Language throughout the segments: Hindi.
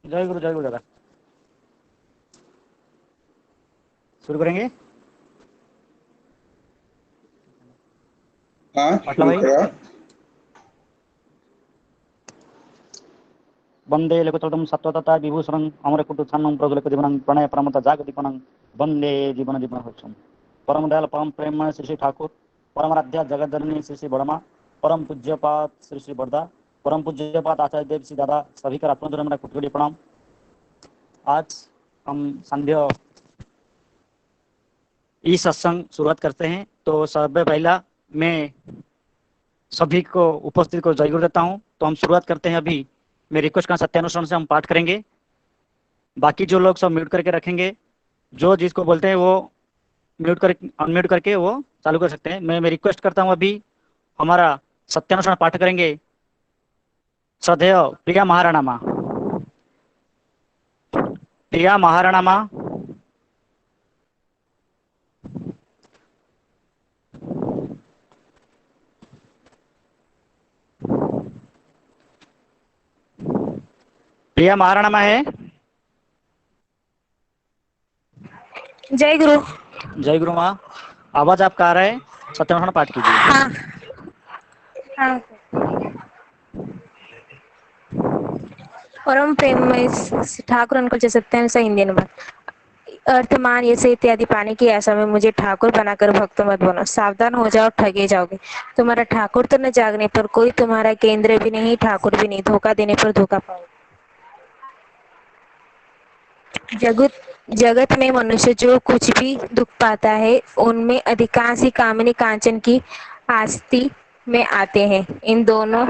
जय गुरु दादा। शुरू करेंगे। हाँ, पाटला शुरू भाई। करो। वंदे लघुतरम सत्वतता विभूषणं अमरकुटुच्छन्नं प्रज्वलितजीवनं प्रणय प्रमथ जागदीपनं वंदे जीवन जीवन होक्षम। परम दयाल परम प्रेम श्री श्री ठाकुर, परमाराध्या जगतजननी श्री श्री बड़मा, परम पूज्यपाद श्री श्री बरदा, परम पूज्यपाद आचार्य देव श्री दादा, सभी का आत्मधर्म मेरा कुटुंबी प्रणाम। आज हम संध्या ई सत्संग शुरुआत करते हैं। तो सबसे पहला मैं सभी को उपस्थित को जय गुरु देता हूँ। तो हम शुरुआत करते हैं। अभी मैं रिक्वेस्ट का सत्यानुसरण से हम पाठ करेंगे। बाकी जो लोग सब म्यूट करके रखेंगे, जो जिसको बोलते हैं वो म्यूट कर अनम्यूट करके वो चालू कर सकते हैं। मैं रिक्वेस्ट करता हूँ, अभी हमारा सत्यानुसरण पाठ करेंगे श्रद्धेय प्रिया महाराणा माँ। प्रिया महाराणा माँ। प्रिया महाराणा माँ है। जय गुरु। जय गुरु माँ। आवाज आपका आ रहा है, सत्यानुसरण पाठ कीजिए। हाँ हाँ। परम प्रेममय ठाकुर अंकल जैसे सत्यम से हिंदी अनुवाद। अर्थमान ये से इत्यादि पाने की आशा में मुझे ठाकुर बनाकर भक्त मत बनो। सावधान हो जाओ, ठगे जाओगे। तुम्हारा ठाकुर तो न जागने पर कोई तुम्हारा केंद्र भी नहीं, ठाकुर भी नहीं। धोखा देने पर धोखा पाओगे। जगत में मनुष्य जो कुछ भी दुख पाता है, उनमें अधिकांश ही कामनी कांचन की आस्ति में आते हैं। इन दोनों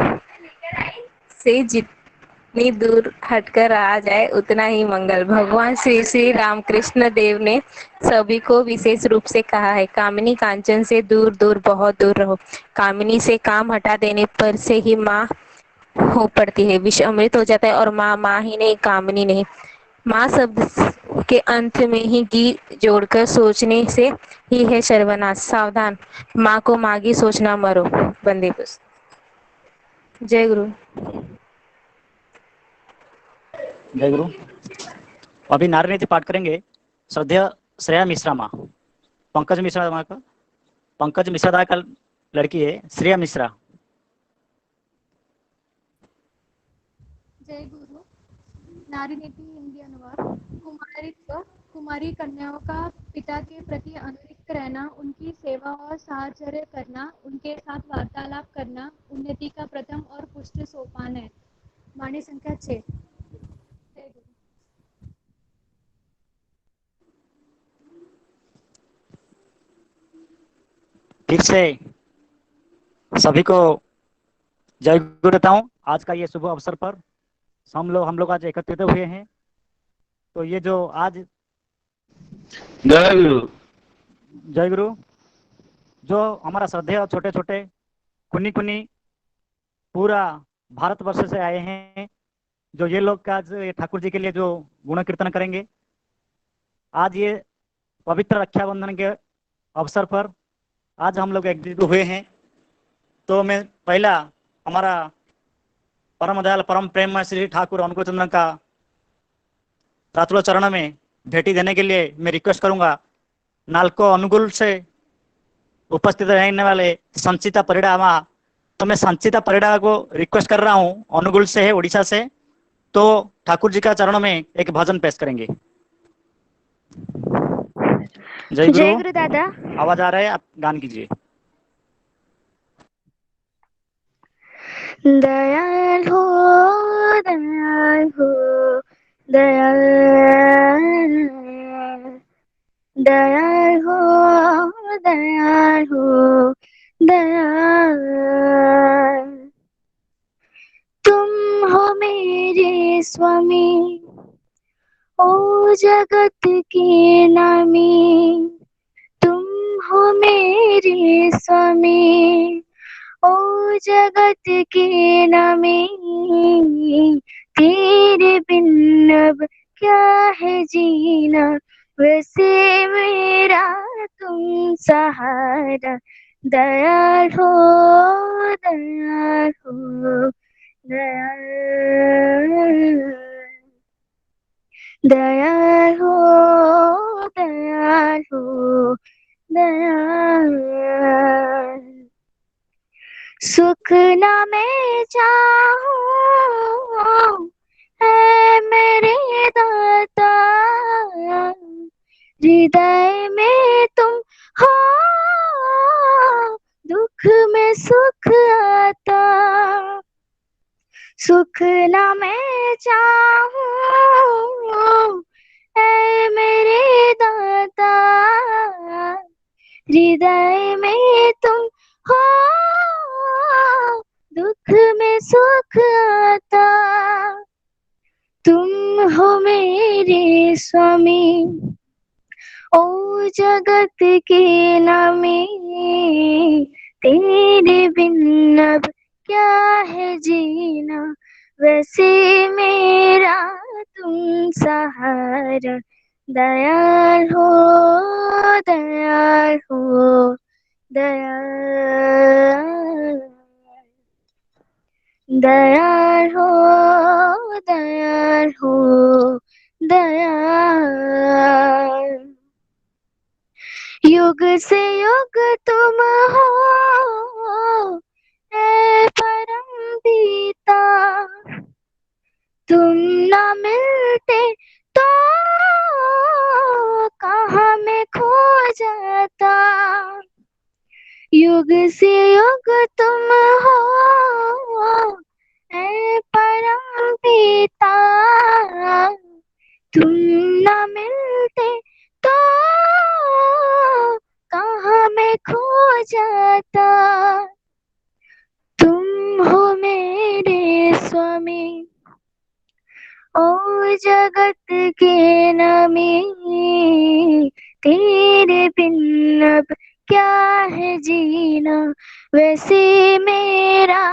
से जितनी दूर हटकर आ जाए उतना ही मंगल। भगवान श्री श्री रामकृष्ण देव ने सभी को विशेष रूप से कहा है, कामिनी कांचन से दूर दूर बहुत दूर रहो। कामिनी से काम हटा देने पर से ही माँ हो पड़ती है, विष अमृत हो जाता है। और माँ ही नहीं, कामिनी नहीं। माँ शब्द के अंत में ही गी जोड़कर सोचने से ही है सर्वनाश। सावधान, माँ को मागी सोचना मरो। बंदे बस। जय गुरु। जय गुरु। अभी नारी नीति पाठ करेंगे श्रद्धेय श्रेया मिश्रा माँ। पंकज मिश्रा माँ का, पंकज मिश्रा दा का लड़की है श्रेया मिश्रा। जय गुरु। नारी नीति हिंदी अनुवाद। कुमारी कन्याओं का पिता के प्रति अनुरक्त रहना, उनकी सेवा और साहचर्य करना, उनके साथ वार्तालाप करना उन्नति का प्रथम और पुष्ट सोपान है। वाणी संख्या 6। जय गुरु। फिर से सभी को जय गुरु देता हूँ। आज का ये शुभ अवसर पर हम लोग आज एकत्रित हुए हैं। तो ये जो आज जय गुरु। जय गुरु, जो हमारा श्रद्धेय छोटे छोटे कुन्नी कुन्नी पूरा भारतवर्ष से आए हैं, जो ये लोग आज ठाकुर जी के लिए जो गुण कीर्तन करेंगे। आज ये पवित्र रक्षाबंधन के अवसर पर आज हम लोग एकजुट हुए हैं। तो मैं पहला हमारा परम दयाल परम प्रेम श्री ठाकुर अनुकूल चंद्रन का रातुल चरण में भेटी देने के लिए मैं रिक्वेस्ट करूंगा। नालको अनुकूल से उपस्थित रहने वाले संचिता परिड़ा, तो मैं संचिता परिड़ा को रिक्वेस्ट कर रहा हूँ, अनुगुल से है, उड़ीसा से। तो ठाकुर जी का चरणों में एक भजन पेश करेंगे। जय गुरु। जय गुरु दादा। आवाज आ रहा है, आप गान कीजिए। दयाल हो, दयाल हो, दयाल, दयाल हो, दयाल हो, दयाल। तुम हो मेरे स्वामी, ओ जगत के नामी। तुम हो मेरे स्वामी, ओ जगत के नामी। तेरे बिन अब क्या है जीना, वैसे मेरा तुम सहारा। दयाल हो, दयाल हो, दयाल। दयाल हो, दयाल हो, दयाल। सुख न मैं चाहूं, है मेरे दाता, हृदय में तुम हो, दुख में सुख आता। सुख न मैं चाहूं, है मेरे दाता, हृदय में तुम हो, दुख में सुख आता। तुम हो मेरे स्वामी, ओ जगत के नामी, तेरे बिन अब क्या है जीना, वैसे मेरा तुम सहारा। दयाल हो, दयाल हो, दयाल। दयाल हो, दयाल हो, दयाल। युग से युग तुम हो, ऐ परम पिता, तुम न मिलते तो कहाँ मैं खो जाता। युग से युग तुम हो, ऐ परम पिता, तुम न मिलते तो कहाँ मैं खो जाता। तुम हो मेरे स्वामी, ओ जगत के नामी, तेरे बिन अब क्या है जीना, वैसे मेरा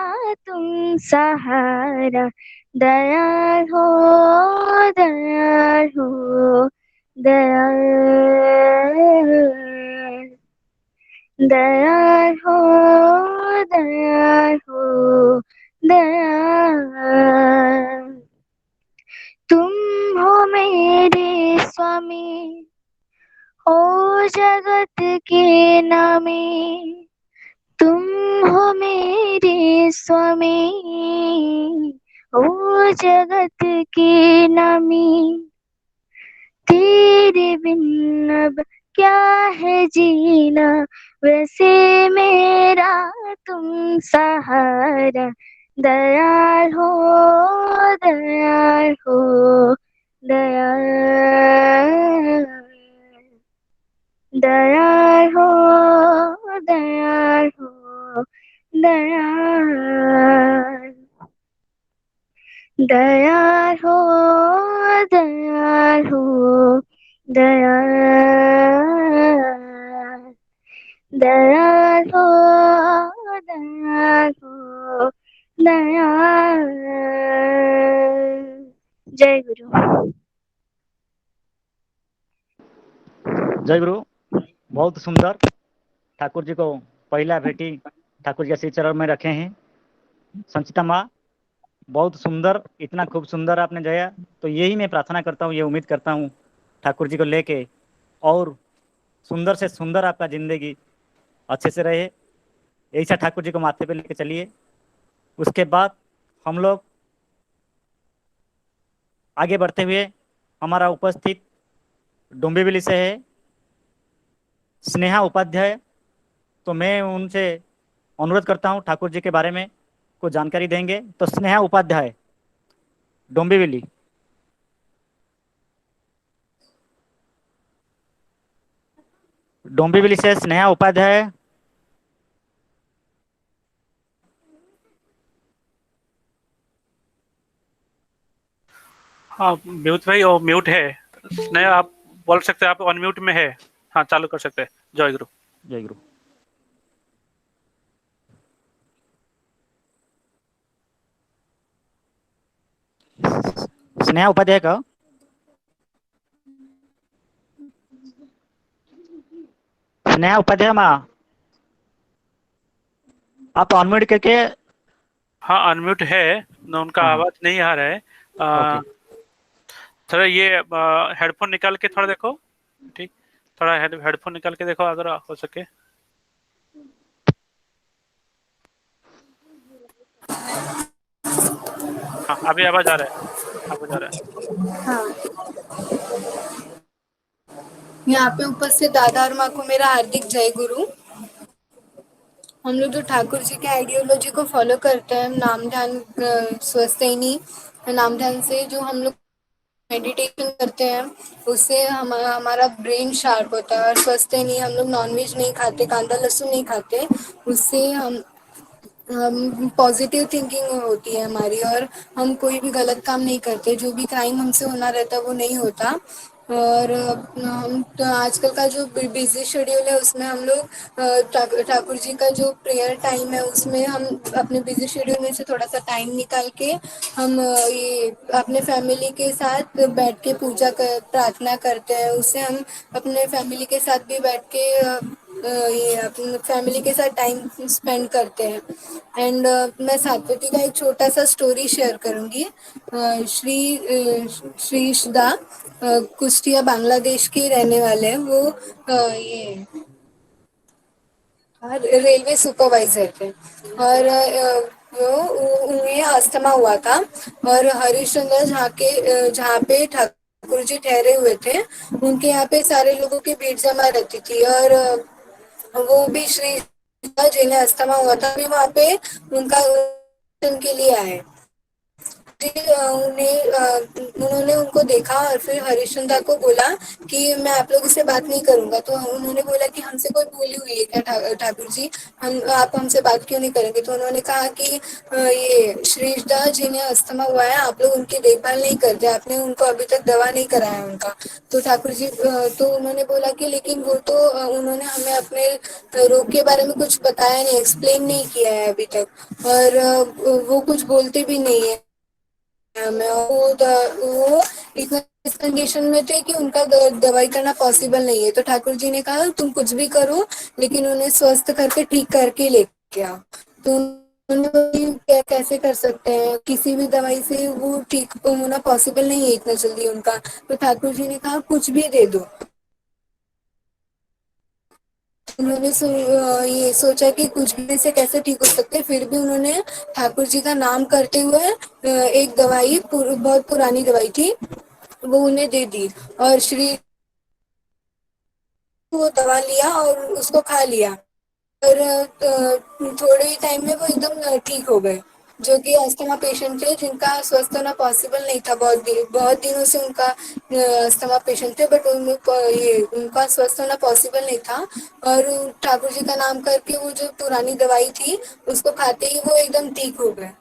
तुम सहारा। दयाल हो, दयाल हो, दयाल। दयाल हो, दयाल हो, दयाल। तुम हो मेरे स्वामी, ओ जगत के नामी, तुम हो मेरे स्वामी, ओ जगत के नामी, तेरे बिन अब क्या है जीना, वैसे मेरा तुम सहारा। दयाल हो, दयाल हो, दयाल। दयाल हो, दयाल हो, दयाल। दयाल हो, दयाल हो, दयाल। दयाल हो, दयाल हो, दयाल। जय गुरु। जय गुरु। बहुत सुंदर। ठाकुर जी को पहला भेटी ठाकुर जी श्री चरण में रखे हैं। संचिता माँ, बहुत सुंदर, इतना खूब सुंदर आपने गाया। तो यही मैं प्रार्थना करता हूँ, ये उम्मीद करता हूँ ठाकुर जी को लेके और सुंदर से सुंदर आपका ज़िंदगी अच्छे से रहे। ऐसा ठाकुर जी को माथे पे लेके चलिए। उसके बाद हम लोग आगे बढ़ते हुए, हमारा उपस्थित डोंबिवली से है स्नेहा उपाध्याय। तो मैं उनसे अनुरोध करता हूँ ठाकुर जी के बारे में कुछ जानकारी देंगे। तो स्नेहा उपाध्याय, डोंबिवली। डोंबिवली से स्नेहा उपाध्याय। हाँ म्यूट भाई, और म्यूट है। नहीं, आप बोल सकते हैं, आप अनम्यूट में है। हाँ, चालू कर सकते हैं। जय गुरु। जय गुरु। स्नेहा उपाध्याय का स्नेहा उपाध्याय माँ, आप अनम्यूट करके। हाँ, अनम्यूट है, न उनका हाँ हाँ, आवाज नहीं आ रहा है। ओके। थोड़ा ये हेडफोन निकाल के थोड़ा देखो। ठीक, थोड़ा हेडफोन निकाल के देखो अगर हो सके। हाँ, अभी आवाज आ रहा है, आवाज आ रहा है। हाँ, यहाँ पे उपस्थित दादा और माँ को मेरा हार्दिक जय गुरु। हम लोग जो ठाकुर जी के आइडियोलॉजी को फॉलो करते हैं, नाम ध्यान स्वस्थैनी नाम ध्यान से जो हम लोग मेडिटेशन करते हैं, उससे हमारा ब्रेन शार्प होता है। और स्वस्थैनी हम लोग नॉनवेज नहीं खाते, कांदा लहसुन नहीं खाते, उससे हम पॉजिटिव थिंकिंग होती है हमारी, और हम कोई भी गलत काम नहीं करते। जो भी क्राइम हमसे होना रहता है वो नहीं होता। और हम तो आजकल का जो बिजी शेड्यूल है उसमें हम लोग ठाकुर जी का जो प्रेयर टाइम है उसमें हम अपने बिजी शेड्यूल में से थोड़ा सा टाइम निकाल के हम ये अपने फैमिली के साथ बैठ के पूजा कर प्रार्थना करते हैं। उससे हम अपने फैमिली के साथ भी बैठ के ये अपने फैमिली के साथ टाइम स्पेंड करते हैं। एंड मैं सात्विकी का एक छोटा सा स्टोरी शेयर करूंगी। श्रीशदा कुष्टिया बांग्लादेश के रहने वाले हैं। वो ये रेलवे सुपरवाइजर थे, और उन्हें अस्थमा हुआ था। और हरिश्चंद्र जहाँ पे ठाकुर जी ठहरे हुए थे, उनके यहाँ पे सारे लोगों की भीड़ जमा रहती थी। और वो भी श्री जिन्हें अस्थमा हुआ था भी वहाँ पे उनका उनके लिए आए। उन्होंने उनको देखा और फिर हरिश्चंद्र को बोला कि मैं आप लोगों से बात नहीं करूंगा। तो उन्होंने बोला कि हमसे कोई बोली हुई है क्या ठाकुर जी, हम आप हमसे बात क्यों नहीं करेंगे। तो उन्होंने कहा कि ये श्रीदास जिन्हें अस्थमा हुआ है, आप लोग उनकी देखभाल नहीं करते, आपने उनको अभी तक दवा नहीं कराया उनका। तो ठाकुर जी तो उन्होंने बोला कि लेकिन वो तो उन्होंने हमें अपने रोग के बारे में कुछ बताया नहीं, एक्सप्लेन नहीं किया है अभी तक, और वो कुछ बोलते भी नहीं है। मैं वो इतना इस कंडीशन में थे कि उनका दवाई करना पॉसिबल नहीं है। तो ठाकुर जी ने कहा तुम कुछ भी करो, लेकिन उन्हें स्वस्थ करके ठीक करके लेके आओ। तो उन्होंने बोला, क्या कैसे कर सकते हैं, किसी भी दवाई से वो ठीक होना पॉसिबल नहीं है इतना जल्दी उनका। तो ठाकुर जी ने कहा कुछ भी दे दो। उन्होंने ये सोचा कि कुछ भी से कैसे ठीक हो सकते हैं। फिर भी उन्होंने ठाकुर जी का नाम करते हुए एक दवाई बहुत पुरानी दवाई थी वो उन्हें दे दी। और श्री वो दवा लिया और उसको खा लिया, और थोड़े ही टाइम में वो एकदम ठीक हो गए। जो कि अस्थमा पेशेंट थे जिनका स्वस्थ होना पॉसिबल नहीं था, बहुत दिनों से उनका अस्थमा पेशेंट थे, बट ये उनका स्वस्थ होना पॉसिबल नहीं था। और ठाकुर जी का नाम करके वो जो पुरानी दवाई थी उसको खाते ही वो एकदम ठीक हो गए।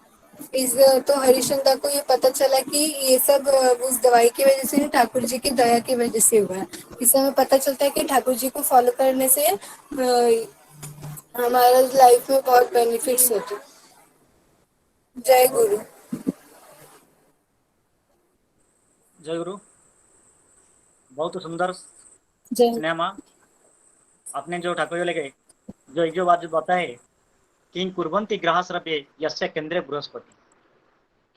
इस तो हरिश्चंद्र को ये पता चला कि ये सब उस दवाई की वजह से नहीं, ठाकुर जी की दया की वजह से हुआ है। इससे हमें पता चलता है कि ठाकुर जी को फॉलो करने से हमारा लाइफ में बहुत बेनिफिट्स होते हैं। जय गुरु। जय गुरु। बहुत सुंदर जय। स्नेह माँ, आपने जो ठाकुर जी लेके जो बात जो बताए, किंग कुर्वन्ति ग्रहस्रवे यस्य केंद्रे बृहस्पति,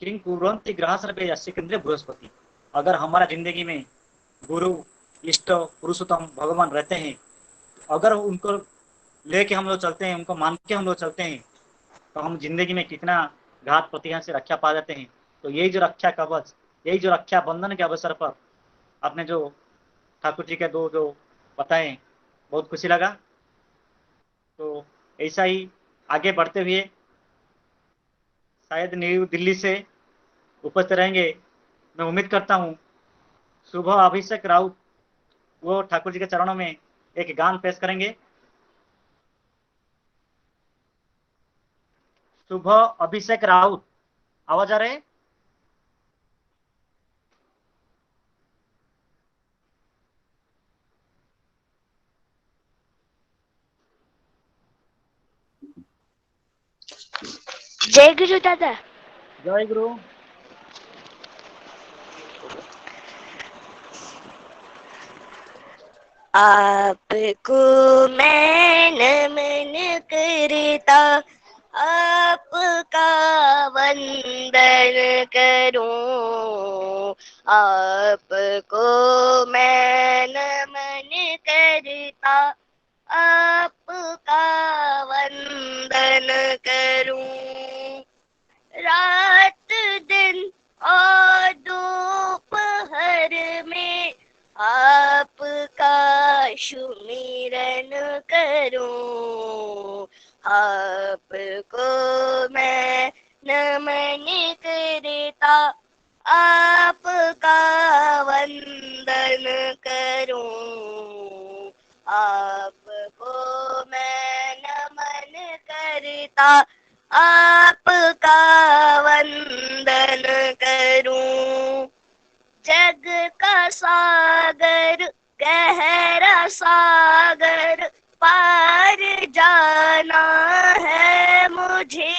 किंग कुर्वन्ति ग्रहस्रवे यस्य केंद्रे बृहस्पति। अगर हमारा जिंदगी में गुरु, इष्ट, पुरुषोत्तम भगवान रहते हैं, अगर उनको लेके हम लोग चलते हैं, उनको मान के हम लोग चलते हैं, तो हम जिंदगी में कितना घात प्रतिघात से रक्षा पा जाते हैं। तो यही जो रक्षा कवच, यही जो रक्षा बंधन के अवसर पर आपने जो ठाकुर जी के दो जो बताए, बहुत खुशी लगा। तो ऐसा ही आगे बढ़ते हुए शायद न्यू दिल्ली से उपस्थित रहेंगे। मैं उम्मीद करता हूँ सुबह अभिषेक राउत वो ठाकुर जी के चरणों में एक गान पेश करेंगे। सुबह अभिषेक राउत, आवाज आ रहे? जय गुरु दादा। जय गुरु। आपको मैं नमन करता, आपका वंदन करूं, आपको मैं नमन करता, आपका वंदन करूं। रात दिन और दोपहर में आपका सुमिरन करूं। आपको मैं नमन करता, आपका वंदन करूं। आपको मैं नमन करता, आपका वंदन करूं। जग का सागर गहरा सागर पार जाना है मुझे।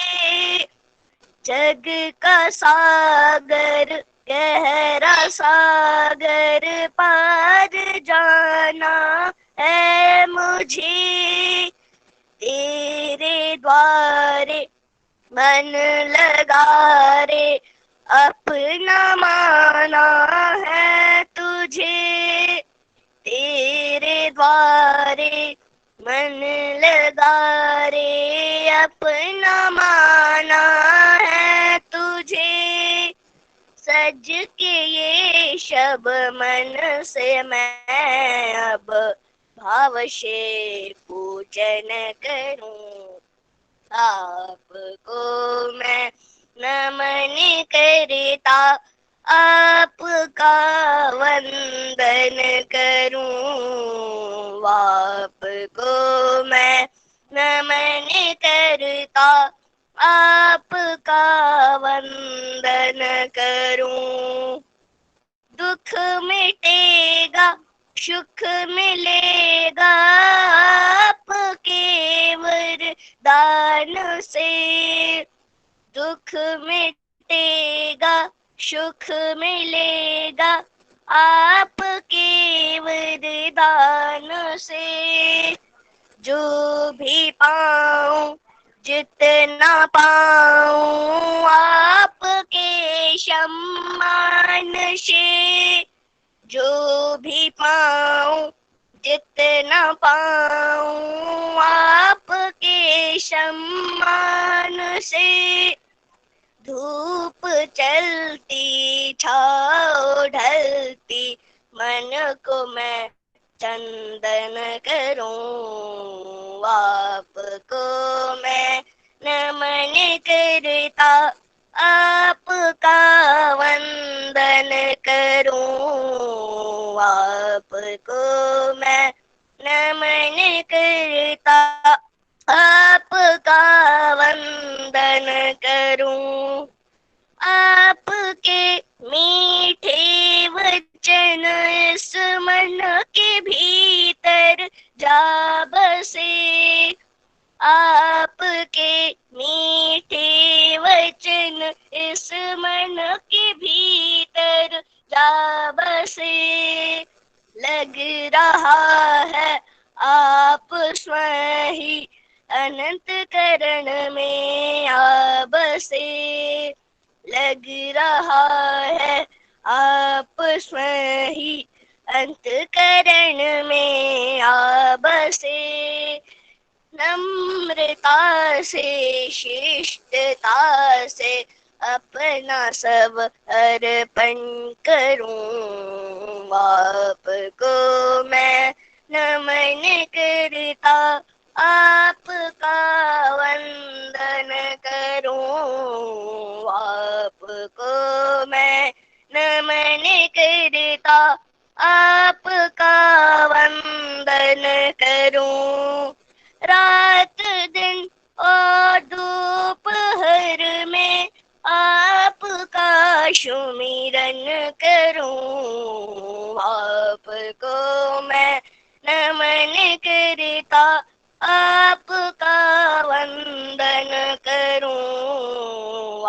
जग का सागर गहरा सागर पार जाना है मुझे। तेरे द्वारे मन लगा रे, अपना माना है तुझे। तेरे द्वारे मन लगा रे, अपना माना है तुझे। सज के ये शब मन से मैं अब भाव से पूजन करूं। आपको मैं नमन करता, आपका वंदन करूं। आपको मैं नमन करता, आपका वंदन करूं। दुख मिटेगा सुख मिलेगा, आपके वरदान से। दुख मिटेगा सुख मिलेगा, आपके वरदान से। जो भी पाऊं जितना पाऊं, आपके सम्मान से। जो भी पाऊं जितना पाऊं, आपके सम्मान से। धूप चलती छाँव ढलती, मन को मैं चंदन करूं। आपको मैं नमन करता, आपका वंदन करूं। आपको मैं नमन करता, आपका वंदन करूं। आपके मीठे वचन इस मन के भीतर जा बसे। आपके मीठे वचन इस मन के भीतर जा बसे। लग रहा है आप स्वयं ही अनंत करण में आ बसे। लग रहा है आप स्वयं ही अंतकरण में आ बसे। नम्रता से शिष्टता से अपना सब अर्पण करूं। आपको मैं नमन करता, आपका वंदन करूं। आपको मैं नमन करता, आपका वंदन करूं। रात दिन और दोपहर में आपका सुमिरन करूं। आपको मैं नमन करता, आपका वंदन करूं।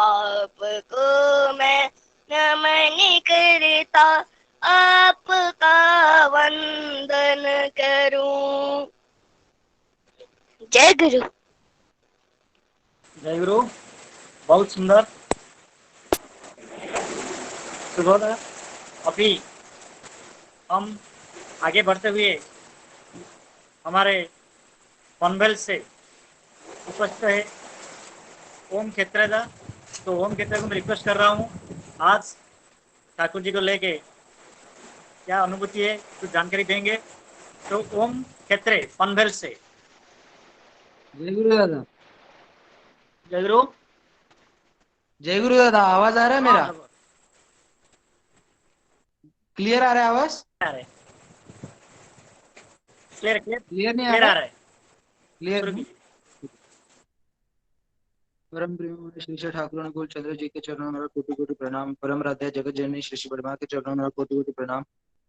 आपको मैं नमन करता, आपका वंदन करूं। जय गुरु। जय गुरु। बहुत सुंदर, शुभोदय। अभी हम आगे बढ़ते हुए हमारे पनवेल से उपस्थित है ओम खेत्रेदा। तो ओम खेत्रे को मैं रिक्वेस्ट कर रहा हूँ आज ठाकुर जी को लेके क्या अनुभूति है कुछ जानकारी देंगे। तो ओम खेत्रे पनवेल से। जय गुरु दादा। जय गुरु। जय गुरु दादा, आवाज आ रहा है मेरा? क्लियर आ रहा है आवाज? क्लियर क्लियर क्लियर नहीं आ क्लियर रहा? आ रहा है। क्लियर शुरू है? कीजिए। परम प्रेम श्री श्री ठाकुर अनुकूल चंद्र जी के चरणों में कोटि कोटि प्रणाम। परम राध्या जगत जननी श्री श्री वर्मा के चरणों में कोटि कोटि प्रणाम।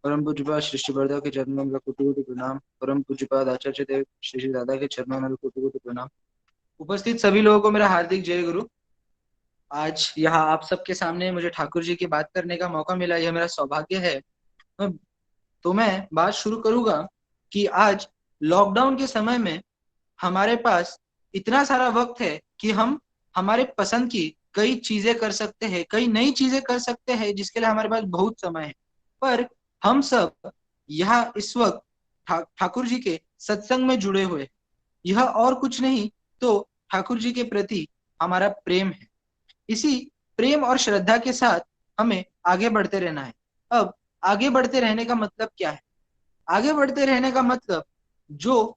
परम पूज्यपाद श्री श्री वर्धा के चरणों में कोटि कोटि प्रणाम। परम पूज्यपाद आचार्य देव श्री श्री दादा के चरणों में कोटि कोटि प्रणाम। उपस्थित सभी लोगों को मेरा हार्दिक जय गुरु। आज यहाँ आप सबके सामने मुझे ठाकुर जी की बात करने का मौका मिला, यह मेरा सौभाग्य है। तो मैं बात शुरू करूंगा कि आज लॉकडाउन के समय में हमारे पास इतना सारा वक्त है कि हम हमारे पसंद की कई चीजें कर सकते हैं, कई नई चीजें कर सकते हैं, जिसके लिए हमारे पास बहुत समय है। पर हम सब यहाँ इस वक्त ठाकुर जी के सत्संग में जुड़े हुए, यह और कुछ नहीं तो ठाकुर जी के प्रति हमारा प्रेम है। इसी प्रेम और श्रद्धा के साथ हमें आगे बढ़ते रहना है। अब आगे बढ़ते रहने का मतलब क्या है? आगे बढ़ते रहने का मतलब जो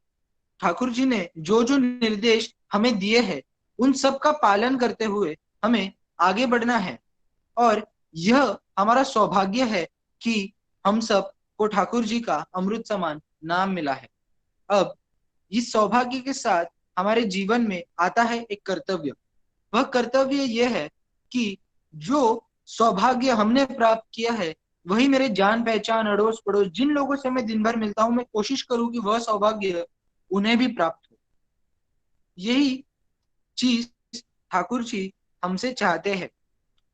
ठाकुर जी ने जो जो निर्देश हमें दिए हैं उन सब का पालन करते हुए हमें आगे बढ़ना है। और यह हमारा सौभाग्य है कि हम सब को ठाकुर जी का अमृत समान नाम मिला है। अब इस सौभाग्य के साथ हमारे जीवन में आता है एक कर्तव्य। वह कर्तव्य यह है कि जो सौभाग्य हमने प्राप्त किया है वही मेरे जान पहचान अड़ोस पड़ोस जिन लोगों से मैं दिन भर मिलता हूं, मैं कोशिश करूं कि वह सौभाग्य उन्हें भी प्राप्त हो। यही चीज ठाकुर जी हमसे चाहते हैं।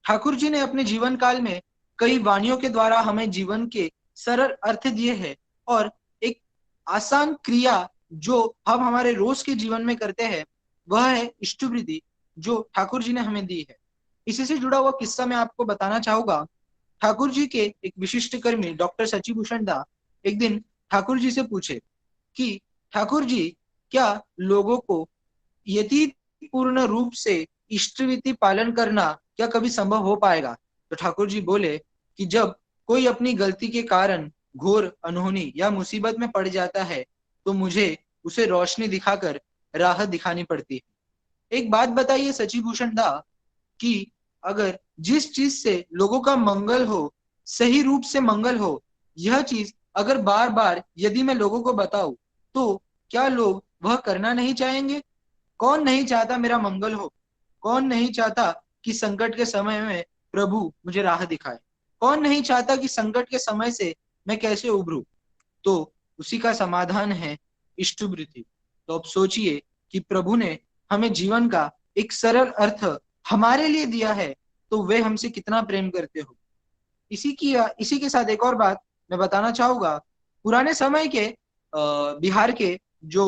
ठाकुर जी ने अपने जीवन काल में कई वाणियों के द्वारा हमें जीवन के सरल अर्थ दिए हैं और एक आसान क्रिया जो हम हमारे रोज के जीवन में करते हैं वह है इष्टवृत्ति, जो ठाकुर जी ने हमें दी है। इसी से जुड़ा हुआ किस्सा मैं आपको बताना चाहूंगा। ठाकुर जी के एक विशिष्ट कर्मी डॉक्टर सचिभूषण दा एक दिन ठाकुर जी से पूछे कि ठाकुर जी, क्या लोगों को यदि पूर्ण रूप से इष्टवृत्ति पालन करना क्या कभी संभव हो पाएगा? तो ठाकुर जी बोले कि जब कोई अपनी गलती के कारण घोर अनहोनी या मुसीबत में पड़ जाता है तो मुझे उसे रोशनी दिखाकर राहत दिखानी पड़ती है। एक बात बताइए सचिभूषण दा कि अगर जिस चीज से लोगों का मंगल हो, सही रूप से मंगल हो, यह चीज अगर बार बार यदि मैं लोगों को बताऊं तो क्या लोग वह करना नहीं चाहेंगे? कौन नहीं चाहता मेरा मंगल हो? कौन नहीं चाहता कि संकट के समय में प्रभु मुझे राह दिखाए? कौन नहीं चाहता कि संकट के समय से मैं कैसे उभरूं? तो उसी का समाधान है इष्टवृत्ति। तो अब सोचिए कि प्रभु ने हमें जीवन का एक सरल अर्थ हमारे लिए दिया है तो वे हमसे कितना प्रेम करते हो। इसी के साथ एक और बात मैं बताना चाहूंगा। पुराने समय के बिहार के जो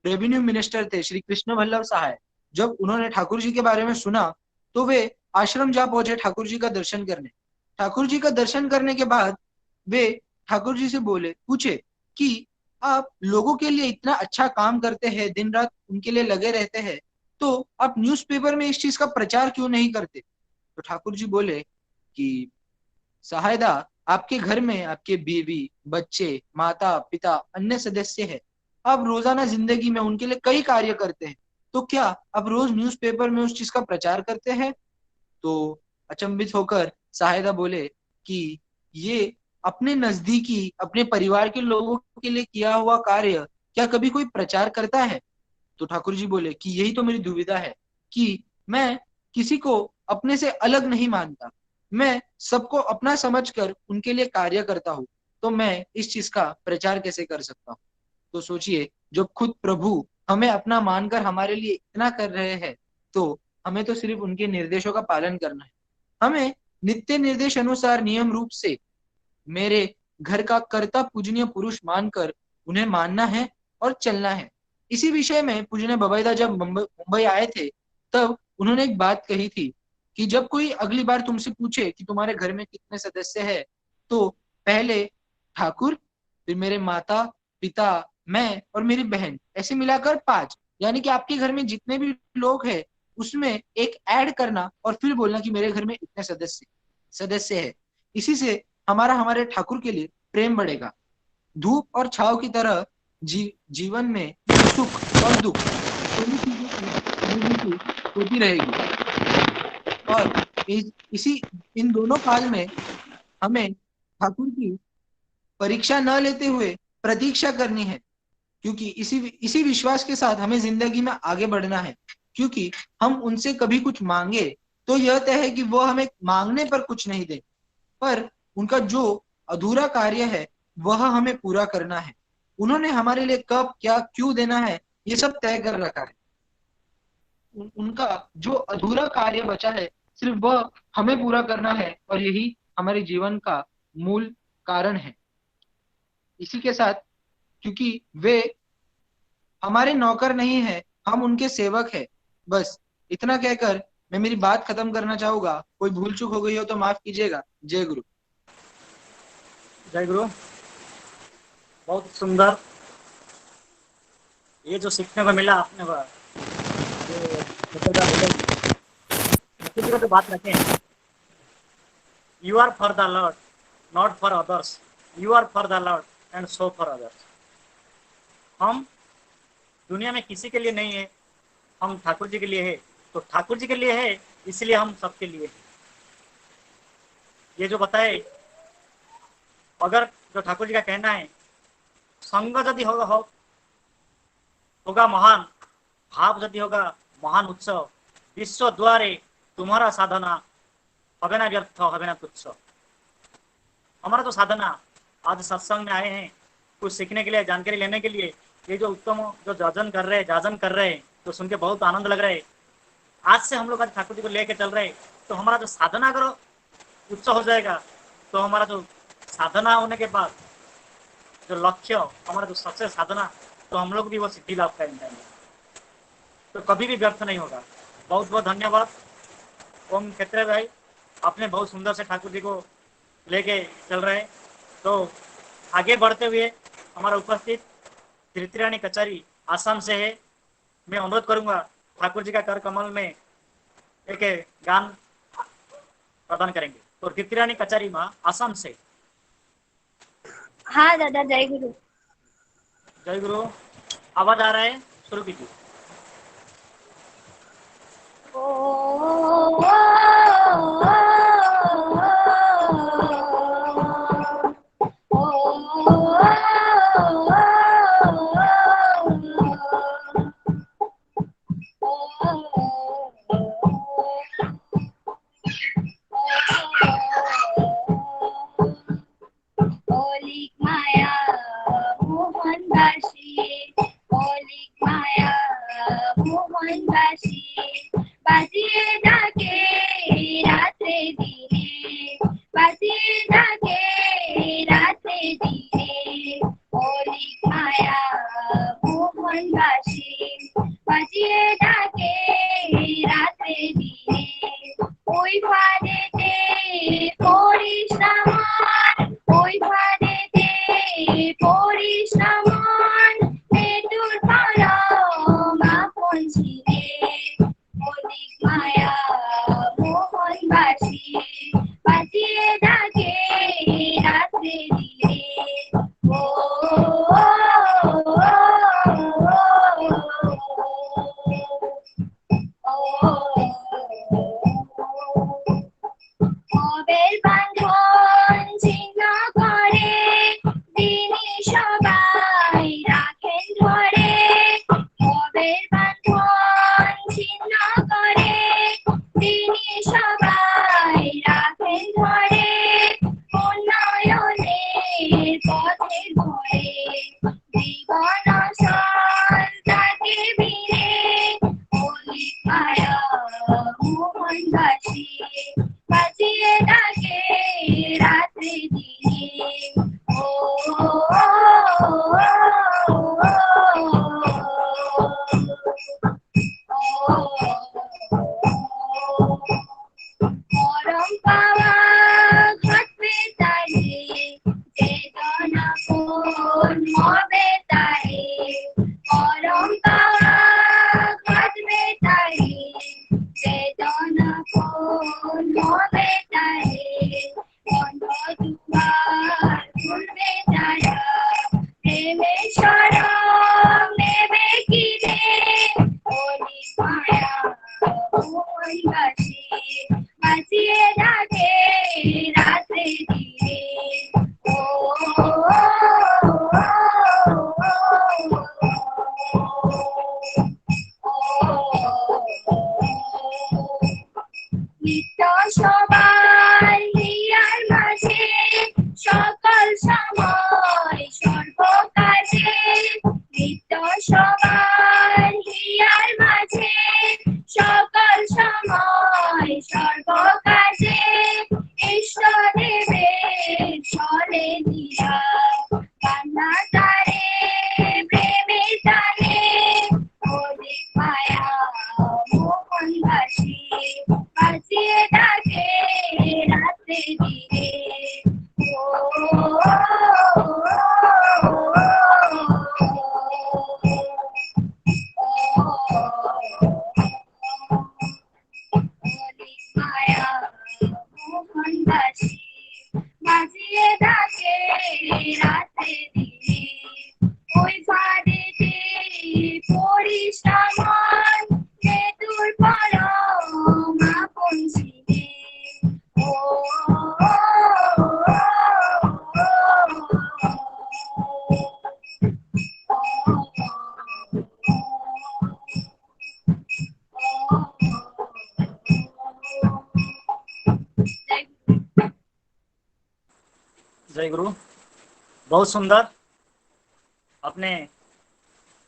रेवेन्यू मिनिस्टर थे श्री कृष्ण वल्लभ सहाय, जब उन्होंने ठाकुर जी के बारे में सुना तो वे आश्रम जा पहुंचे ठाकुर जी का दर्शन करने। ठाकुर जी का दर्शन करने के बाद वे ठाकुर जी से पूछे कि आप लोगों के लिए इतना अच्छा काम करते हैं, दिन रात उनके लिए लगे रहते हैं, तो आप न्यूज़पेपर में इस चीज का प्रचार क्यों नहीं करते? तो ठाकुर जी बोले कि सहायदा, आपके घर में आपके बीवी, बच्चे, माता पिता, अन्य सदस्य है, आप रोजाना जिंदगी में उनके लिए कई कार्य करते हैं, तो क्या आप रोज न्यूज़पेपर में उस चीज का प्रचार करते हैं? तो अचंभित होकर सहायदा बोले कि ये अपने नजदीकी अपने परिवार के लोगों के लिए किया हुआ कार्य क्या कभी कोई प्रचार करता है? तो ठाकुर जी बोले कि यही तो मेरी दुविधा है कि मैं किसी को अपने से अलग नहीं मानता, मैं सबको अपना समझकर उनके लिए कार्य करता हूँ, तो मैं इस चीज का प्रचार कैसे कर सकता हूँ? तो सोचिए, जब खुद प्रभु हमें अपना मानकर हमारे लिए इतना कर रहे हैं तो हमें तो सिर्फ उनके निर्देशों का पालन करना है। हमें नित्य निर्देश अनुसार नियम रूप से मेरे घर का कर्ता पूजनीय पुरुष मानकर उन्हें मानना है और चलना है। इसी विषय में पूजनीय बबैदा जब मुंबई आए थे तब उन्होंने एक बात कही थी कि जब कोई अगली बार तुमसे पूछे कि तुम्हारे घर में कितने सदस्य है तो पहले ठाकुर, फिर मेरे माता पिता, मैं और मेरी बहन, ऐसे मिलाकर 5। यानी कि आपके घर में जितने भी लोग हैं उसमें एक ऐड करना और फिर बोलना कि मेरे घर में इतने सदस्य है। इसी से हमारे ठाकुर के लिए प्रेम बढ़ेगा। धूप और छाव की तरह जीवन में सुख और दुख दोनों चीजों की अनुभूति होती रहेगी। और इन दोनों काल में हमें ठाकुर की परीक्षा न लेते हुए प्रतीक्षा करनी है, क्योंकि इसी विश्वास के साथ हमें जिंदगी में आगे बढ़ना है। क्योंकि हम उनसे कभी कुछ मांगे तो यह तय है कि वो हमें मांगने पर कुछ नहीं दे, पर उनका जो अधूरा कार्य है वह हमें पूरा करना है। उन्होंने हमारे लिए कब क्या क्यों देना है ये सब तय कर रखा है। उनका जो अधूरा कार्य बचा है सिर्फ वह हमें पूरा करना है, और यही हमारे जीवन का मूल कारण है। इसी के साथ, क्योंकि वे हमारे नौकर नहीं है, हम उनके सेवक है। बस इतना कहकर मैं मेरी बात खत्म करना चाहूंगा। कोई भूल चूक हो गई हो तो माफ कीजिएगा। जय गुरु। जय गुरु। बहुत सुंदर ये जो सीखने को मिला आपने जो बात रखे हैं, you are for the Lord not for others, you are for the Lord and so for others. हम दुनिया में किसी के लिए नहीं है, हम ठाकुर जी के लिए है। तो ठाकुर जी के लिए है इसलिए हम सबके लिए है। ये जो बताए, अगर जो ठाकुर जी का कहना है, संग यदि होगा महान, भाव यदि होगा महान उत्सव, विश्व द्वारे तुम्हारा साधना हवे ना व्यर्थ हवे ना तुच्छ। हमारा जो साधना, आज सत्संग में आए हैं कुछ सीखने के लिए, जानकारी लेने के लिए, ये जो उत्तम जो जाजन कर रहे हैं तो सुन के बहुत आनंद लग रहा है। आज से हम लोग आज ठाकुर जी को लेके चल रहे हैं, तो हमारा जो साधना अगर उत्सव हो जाएगा तो हमारा जो साधना होने के बाद जो लक्ष्य, हमारा जो सच्चे साधना, तो हम लोग भी वो सिद्धि लाभ कर जाएंगे, तो कभी भी व्यर्थ नहीं होगा। बहुत बहुत धन्यवाद ओम क्षेत्र भाई, आपने बहुत सुंदर से ठाकुर जी को लेके चल रहे हैं। तो आगे बढ़ते हुए हमारा उपस्थित कीर्तिरानी कचारी आसाम से है। मैं अनुरोध करूंगा ठाकुर जी का कर कमल में एक गान प्रदान करेंगे। तो कीर्तिरानी कचारी माँ आसाम से। हाँ दादा, जय गुरु। जय गुरु। आवाज आ रहा है, शुरू कीजिए। मीरा कान्हा तारे प्रेमे जाने ओरे माया मोहन दासी बाजिए डाके राते दिए माया मोहन दासी बाजिए डाके राते दिए ওই বাড়িতে পড়িস আমার যে তোর পরম আপন ছিলে ও जय गुरु। बहुत सुंदर अपने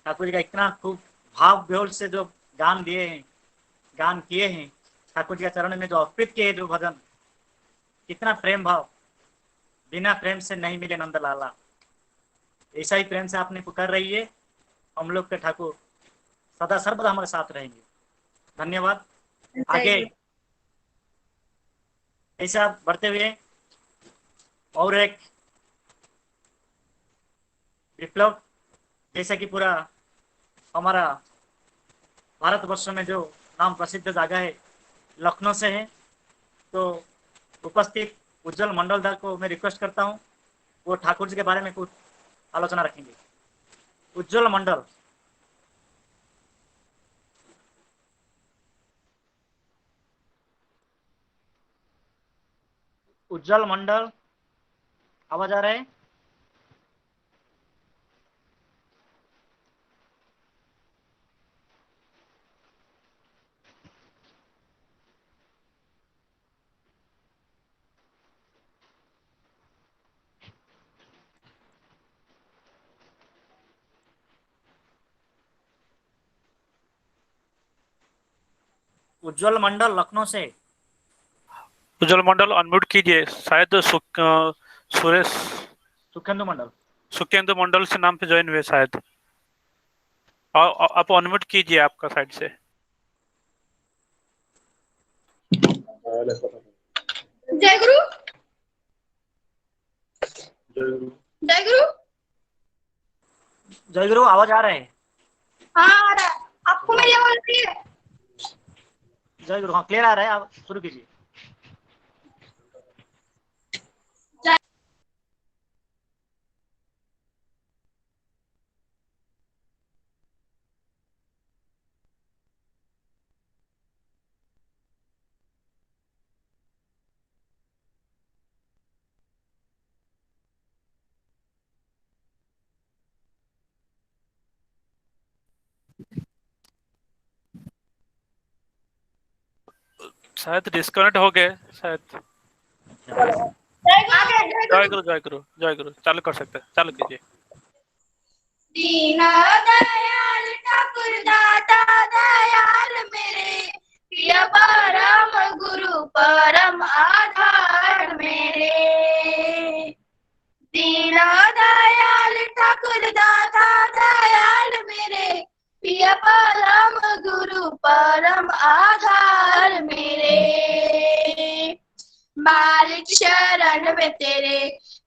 ठाकुर जी का इतना खूब भाव विहोल से जो गान दिए हैं, गान किए हैं ठाकुर जी के चरण में जो अर्पित किए जो भजन, कितना प्रेम भाव, बिना प्रेम से नहीं मिले नंद लाला। ऐसा ही प्रेम से आपने पुकार रही है, हम लोग के ठाकुर सदा सर्वदा हमारे साथ रहेंगे। धन्यवाद। आगे ऐसा बढ़ते हुए और एक विप्लव, जैसे कि पूरा हमारा भारतवर्ष में जो नाम प्रसिद्ध जगह है लखनऊ से है, तो उपस्थित उज्जवल मंडलदार को मैं रिक्वेस्ट करता हूं वो ठाकुर जी के बारे में कुछ आलोचना रखेंगे। उज्जवल मंडल। उज्जवल मंडल, आवाज आ रहा है? उज्जवल मंडल लखनऊ से। उज्जवल मंडल अनम्यूट कीजिए, शायद सुरेश सुखेंदु मंडल, सुखेंदु मंडल से नाम से ज्वाइन हुए शायद। आप अनम्यूट कीजिए आपका साइड से। जय गुरु। जय गुरु। जय गुरु, आवाज आ रहा है? हाँ आ रहा है, आपको मेरी आवाज आ रही है? जय गुरु, हाँ क्लियर आ रहा है, आप शुरू कीजिए। शायद डिस्कनेक्ट हो गए शायद। जय गुरु जय गुरु जय गुरु, चालू कर सकते हैं, चालू कीजिए। दीन दयाल ठाकुर दाता दयाल मेरे प्रिय परम गुरु परम आधार मेरे। दीन दयाल ठाकुर दाता दयाल मेरे प्रिय परम गुरु परम आधार मेरे। मालिक शरण में तेरे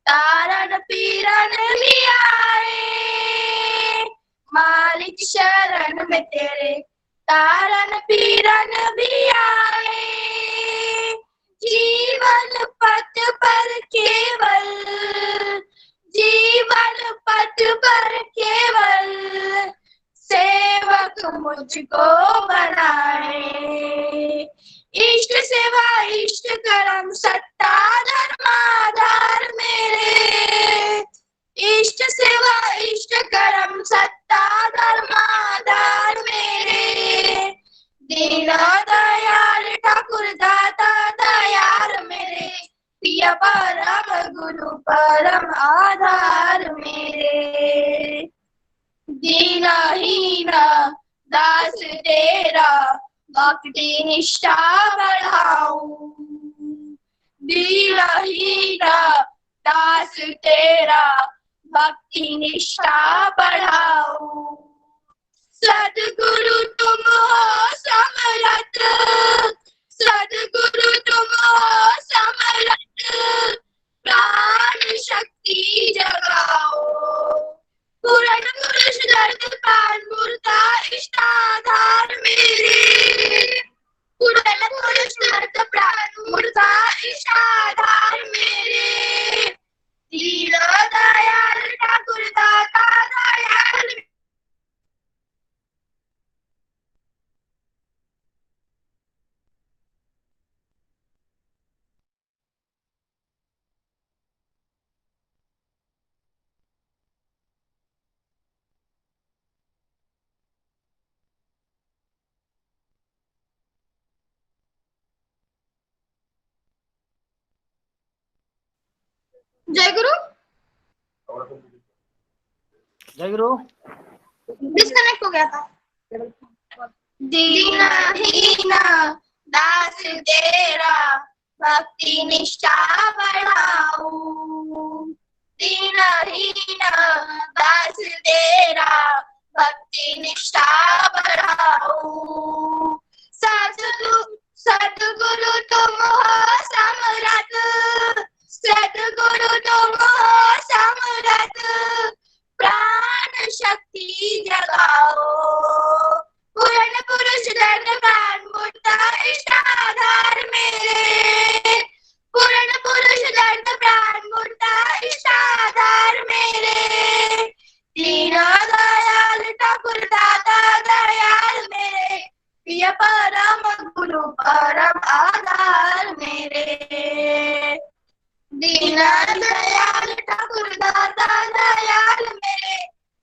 तारण पीरन भी आए। मालिक शरण में तेरे तारण पीरन भी आए। जीवन पथ पर केवल, जीवन पथ पर केवल सेवक मुझको बनाए। इष्ट सेवा इष्ट कर्म सत्ता धर्माधार मेरे। इष्ट सेवा इष्ट कर्म सत्ता धर्माधार मेरे। दीन दयाल ठाकुर दाता दयाल मेरे प्रिय परम गुरु परम आधार मेरे। दीनहीन दास तेरा भक्ति निष्ठा बढ़ाऊं। दीनहीन दास तेरा भक्ति निष्ठा बढ़ाऊं। सद्गुरु तुम हो समर्थ, सद्गुरु तुम हो समर्थ, प्राण शक्ति जगाओ। पूर्ण पुरुष दर्द प्राण मूर्ता इष्टाधार मेरे, पूर्ण पुरुष दर्द प्राण मूर्ता इष्टाधार मेरे, दीन दयाल ठाकुर दाता दयाल। जय गुरु। जय गुरु। डिस्कनेक्ट हो गया था। दीनहीन दास तेरा भक्ति निष्ठा बढ़ाऊं। दीनहीन दास तेरा भक्ति निष्ठा बढ़ाऊं। सद्गुरु तुम हो समर्थ, सद्गुरु तुम हो समर्थ, प्राण शक्ति जगाओ। पूर्ण पुरुष दर्द प्राण मूर्ता इष्टाधार मेरे, पूर्ण पुरुष दर्द प्राण मूर्ता इष्टाधार मेरे, दीन दयाल ठाकुर दाता दयाल मेरे, प्रिय परम गुरु परम आधार मेरे। दीन दयाल ठाकुर दाता दयाल मेरे,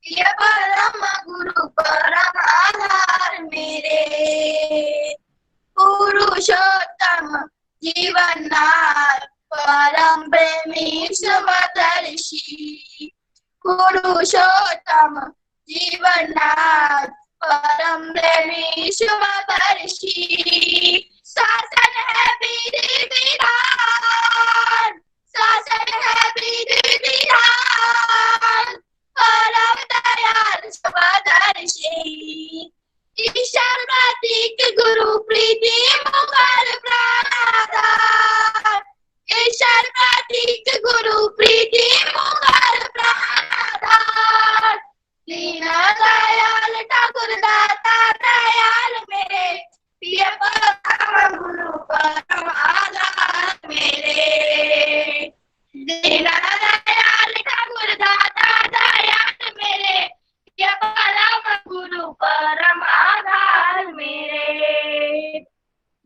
प्रिय परम गुरु परम आधार मेरे। पुरुषोत्तम जीवननाथ परम प्रेमी समदर्शी, पुरुषोत्तम जीवननाथ परम प्रेमी समदर्शी। शासन है विधि विधान, शासन है विधि विधान, परम दयाल समदर्शी। ईश्वर प्रतीक गुरु प्रीति मुखर प्राणाधार, ईश्वर प्रतीक गुरु प्रीति मुखर प्राणाधार। दीन दयाल ठाकुर दाता दयाल मेरे, प्रिय परम गुरु परम आधार मेरे। दीन दयाल ठाकुर दाता दयाल मेरे, प्रिय परम गुरु परम आधार मेरे।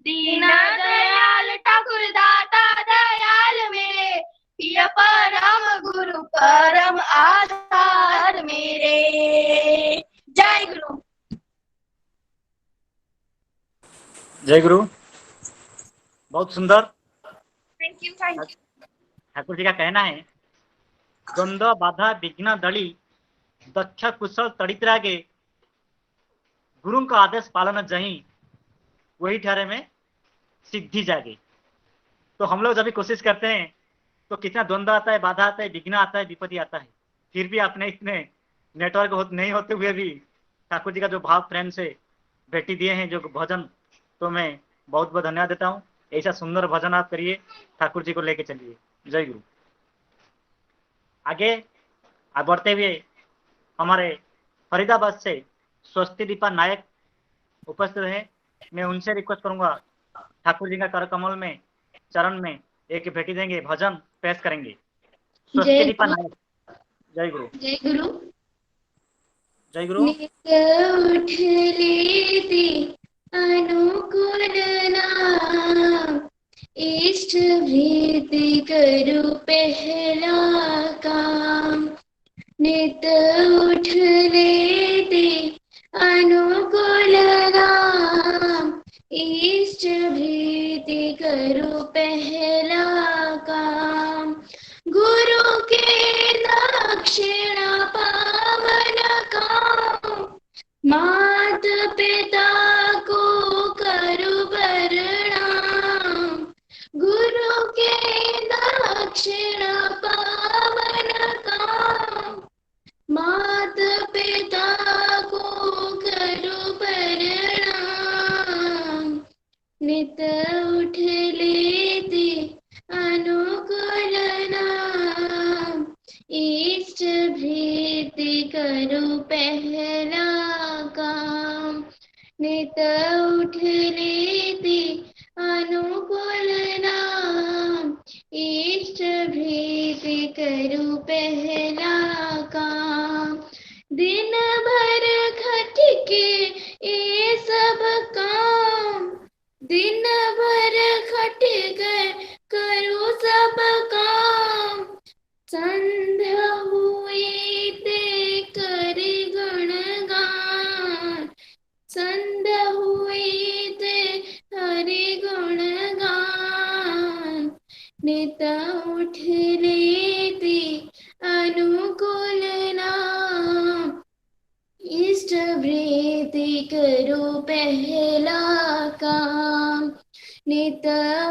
दीन दयाल ठाकुर दाता दयाल मेरे, प्रिय परम गुरु परम आधार मेरे। जय गुरु। जय गुरु। बहुत सुंदर। Thank you thank you. Thakur ji का कहना है, द्वंद्व बाधा विघ्न दली दक्ष कुशल तड़ित्रागे, गुरु का आदेश पालन जही वही ठहरे में सिद्धि जागे। तो हम लोग जब भी कोशिश करते हैं तो कितना द्वंद्व आता है, बाधा आता है, विघ्न आता है, विपत्ति आता है, फिर भी आपने इतने नेटवर्क नहीं होते हुए भी ठाकुर जी का जो भाव प्रेम से भेटी दिए हैं जो भजन, तो मैं बहुत बहुत धन्यवाद देता हूँ। ऐसा सुंदर भजन आप करिए, ठाकुर जी को लेके चलिए। जय गुरु। आगे बढ़ते हुए हमारे फरीदाबाद से स्वस्ति दीपा नायक उपस्थित है। मैं उनसे रिक्वेस्ट करूंगा, ठाकुर जी का कर कमल में चरण में एक भेटी देंगे, भजन पेश करेंगे। स्वस्ति दीपा नायक। जय गुरु। जय गुरु। जय गुरु। उठ लेती अनुकूल नाम, इष्ट वृत्ति करूं पहला काम। नित उठ लेती अनुकूल नाम, इष्ट वृत्ति करूं पहला काम। गुरु के दक्षिणा पावन काम, मात पिता को करूं प्रणाम। गुरु के दक्षिणा करूं पहला काम। नित उठ लेती अनुकूल नाम, इष्ट भीति करूं पहला काम। दिन भर खट के ये सब काम, दिन भर खट कर करूं सब काम। संध्या हुई ते कर गुणगान, संध्या हुई ते हरि गुणगान। नित उठ लेती अनुकूल नाम, इष्ट प्रीति करो पहला काम। नित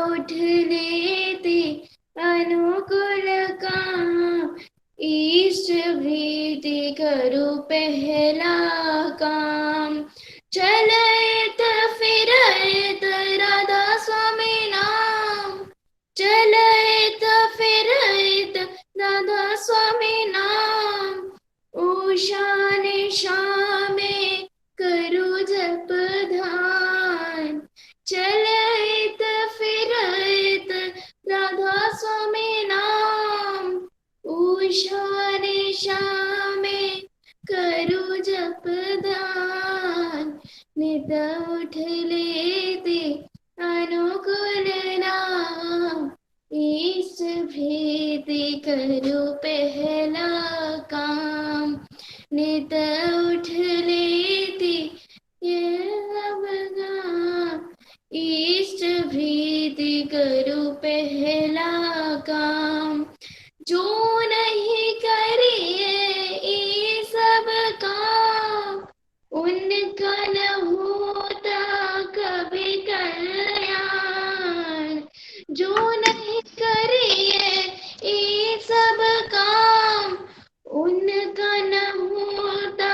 उठ लेती अनुकूल काम, इष्ट प्रीति करो पहला काम। चलत फिरत राधा स्वामी नाम, चलत फिरत राधा स्वामी नाम। उषा निशा में करो जप ध्यान, चलत फिरत राधा स्वामी नाम। उषा निशा में करो जप ध्यान, नित उठ लेती अनुकूल नाम, इष्ट भीति करो पहला काम। नित उठ लेती ये अवगान, इष्ट भीति करो पहला काम। जो नहीं करिए ये सब काम, उनका न होता कभी कल्याण। जो नहीं करिए ये सब काम, उनका न होता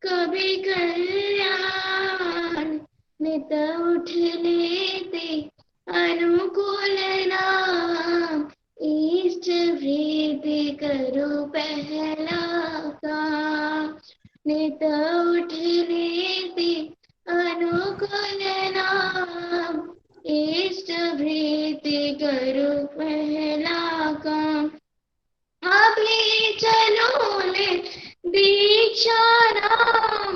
कभी कल्याण। नित उठ लेते अनुकूल नाम, इष्ट प्रीति करो पहला काम। नित उठ लेते अनुकूल नाम, इष्ट प्रीति करो पहला काम। अभी चलो ले दीक्षा नाम,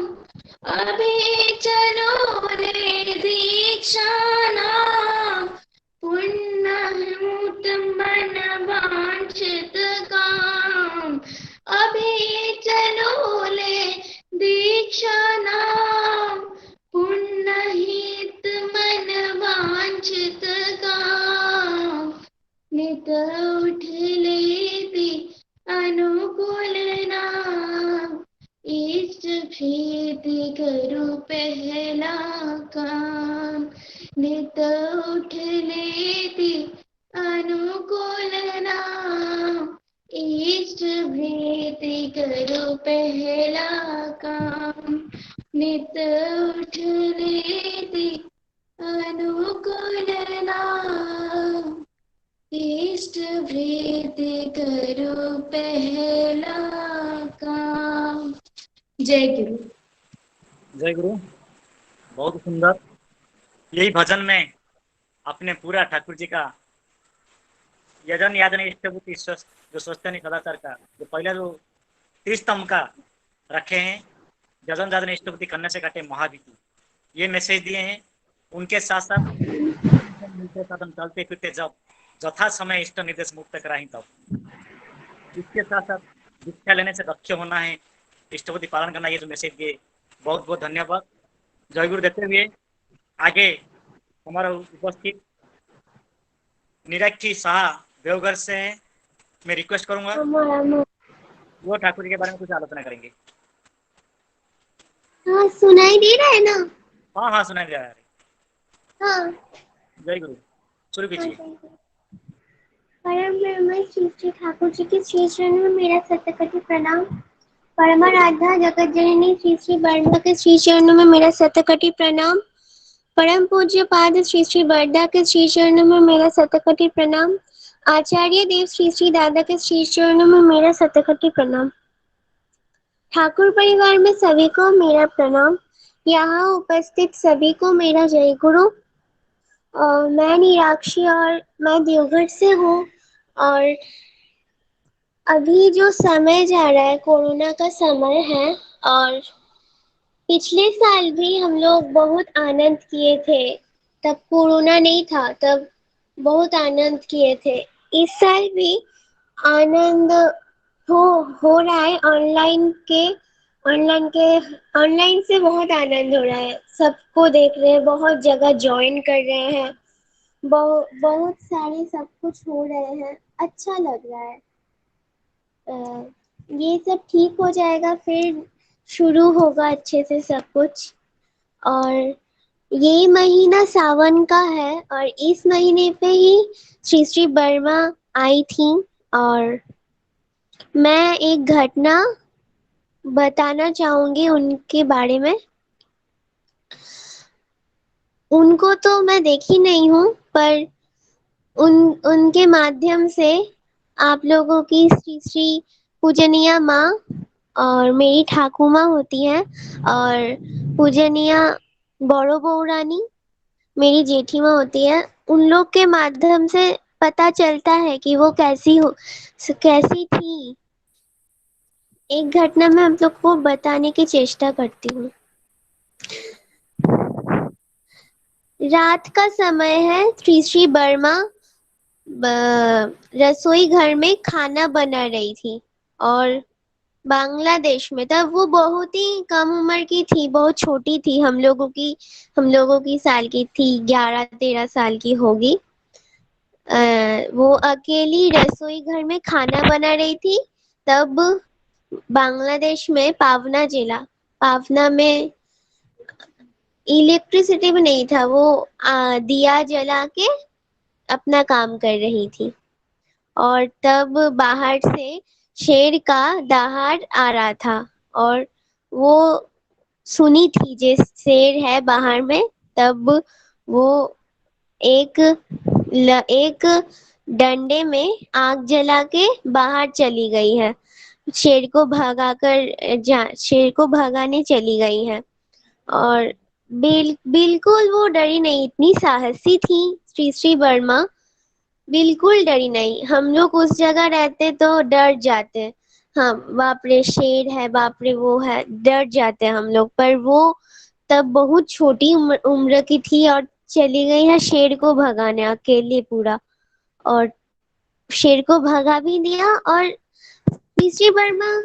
अभी चलो ले दीक्षा नाम। पुण्यमूत मन वांछित काम, अभी चलो ले दीक्षा नाम। पुण्यहित मन वांछित काम, नित उठ लेती अनुकूल नाम, इष्ट प्रीति करो पहला काम। नित उठ लेती अनुकूल नाम, इष्ट प्रीति करो पहला काम। नित उठ लेती अनुकूल नाम, इष्ट प्रीति करो पहला काम। जय गुरु। जय गुरु। बहुत सुंदर। यही भजन में अपने पूरा ठाकुर जी का यजन यादन इष्टभूति जो स्वस्थनी सदाचार का जो पहले जो त्रिस्तंभ का रखे हैं, यजन यादन इष्टभूति करने से काटे महाभीति, ये मैसेज दिए हैं। उनके साथ साथ मिलते साथ हम चलते फिरते जब जथा समय इष्ट निर्देश मुक्त कराही तब, इसके साथ साथ दीक्षा लेने से दक्ष होना है, इष्टभूति पालन करना, ये जो मैसेज दिए, बहुत बहुत धन्यवाद। जय गुरु देते हुए आगे हमारा उपस्थित निरक्षी शाह देवघर से हैं, मैं रिक्वेस्ट करूंगा वो ठाकुर जी के बारे में कुछ आलोचना करेंगे। हाँ, सुनाई दे रहा है ना? हाँ हाँ सुनाई दे रहा है। हाँ। जय गुरु, शुरू कीजिए। परम ब्रह्म श्री श्री ठाकुर जी के श्री चरणों में मेरा शतकोटि प्रणाम। परमाराध्या जगत जननी श्री श्री बरदा के श्री चरणों में मेरा शतकोटि प्रणाम। परम पूज्य पाद श्री श्री बरदा के श्री चरणों में मेरा शतकोटि प्रणाम। आचार्य देव श्री श्री दादा के श्री चरणों में मेरा शतकोटि प्रणाम। ठाकुर परिवार में सभी को मेरा प्रणाम। यहाँ उपस्थित सभी को मेरा जय गुरु। मैं नीलाक्षी और मैं देवघर से हूँ। और अभी जो समय जा रहा है कोरोना का समय है, और पिछले साल भी हम लोग बहुत आनंद किए थे। तब कोरोना नहीं था, तब बहुत आनंद किए थे। इस साल भी आनंद हो रहा है। ऑनलाइन से बहुत आनंद हो रहा है। सबको देख रहे हैं, बहुत जगह ज्वाइन कर रहे हैं, बहुत सारे सब कुछ हो रहे हैं। अच्छा लग रहा है। ये सब ठीक हो जाएगा, फिर शुरू होगा अच्छे से सब कुछ। और ये महीना सावन का है, और इस महीने पे ही श्री श्री वर्मा आई थी। और मैं एक घटना बताना चाहूंगी उनके बारे में। उनको तो मैं देखी नहीं हूँ, पर उनके माध्यम से आप लोगों की श्री श्री पूजनीय माँ और मेरी ठाकुर माँ होती हैं, और पूजनीय बड़ो बहू रानी मेरी जेठी माँ होती है। उन लोग के माध्यम से पता चलता है कि वो कैसी थी। एक घटना मैं आप लोग को बताने की चेष्टा करती हूँ। रात का समय है। श्री श्री वर्मा रसोई घर में खाना बना रही थी, और बांग्लादेश में तब वो बहुत ही कम उम्र की थी, बहुत छोटी थी। हम लोगों की साल की थी, 11-13 साल की होगी। वो अकेली रसोई घर में खाना बना रही थी। तब बांग्लादेश में पावना में इलेक्ट्रिसिटी भी नहीं था। वो दिया जला के अपना काम कर रही थी, और तब बाहर से शेर का दहाड़ आ रहा था, और वो सुनी थी जे शेर है बाहर में। तब वो एक डंडे में आग जला के बाहर चली गई है। शेर को भगाने चली गई है। और बिल्कुल वो डरी नहीं, इतनी साहसी थी श्री श्री वर्मा। बिल्कुल डरी नहीं। हम लोग उस जगह रहते तो डर जाते। हाँ, बाप रे शेर है, बाप रे वो है, डर जाते हम लोग। पर वो तब बहुत छोटी उम्र की थी, और चली गई है शेर को भगाने अकेले पूरा। और शेर को भगा भी दिया। और तीसरी वर्मा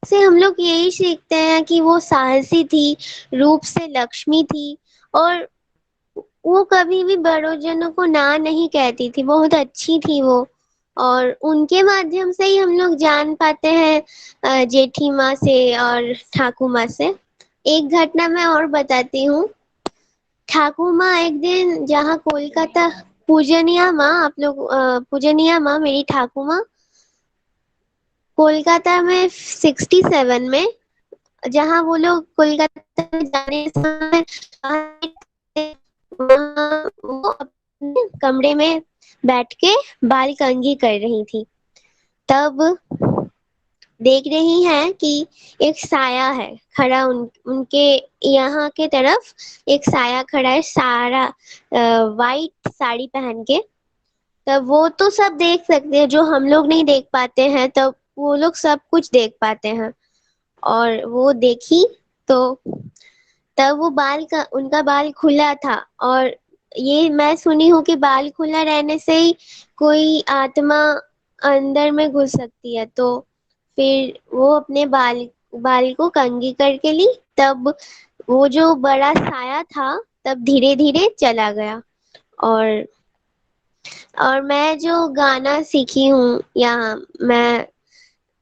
से हम लोग यही सीखते हैं कि वो साहसी थी, रूप से लक्ष्मी थी, और वो कभी भी बड़ों को ना नहीं कहती थी। बहुत अच्छी थी वो। और उनके माध्यम से ही हम लोग जान पाते हैं जेठी माँ से और ठाकुर माँ से। एक घटना मैं और बताती हूँ। ठाकुर माँ एक दिन जहाँ कोलकाता पूजनीय माँ मेरी ठाकुर माँ कोलकाता में 67 में, जहाँ वो लोग कोलकाता में जाने समय वो अपने कमरे में बैठ के बाल कंघी कर रही थी। तब देख रही हैं कि एक साया है खड़ा, उनके यहाँ के तरफ एक साया खड़ा है, सारा वाइट साड़ी पहन के। तब वो तो सब देख सकते हैं जो हम लोग नहीं देख पाते हैं, तब वो लोग सब कुछ देख पाते हैं। और वो देखी तो तब वो उनका बाल खुला था। और ये मैं सुनी हूँ कि बाल खुला रहने से ही कोई आत्मा अंदर में घुस सकती है। तो फिर वो अपने बाल को कंघी करके ली। तब वो जो बड़ा साया था तब धीरे धीरे चला गया। और मैं जो गाना सीखी हूँ यहाँ, मैं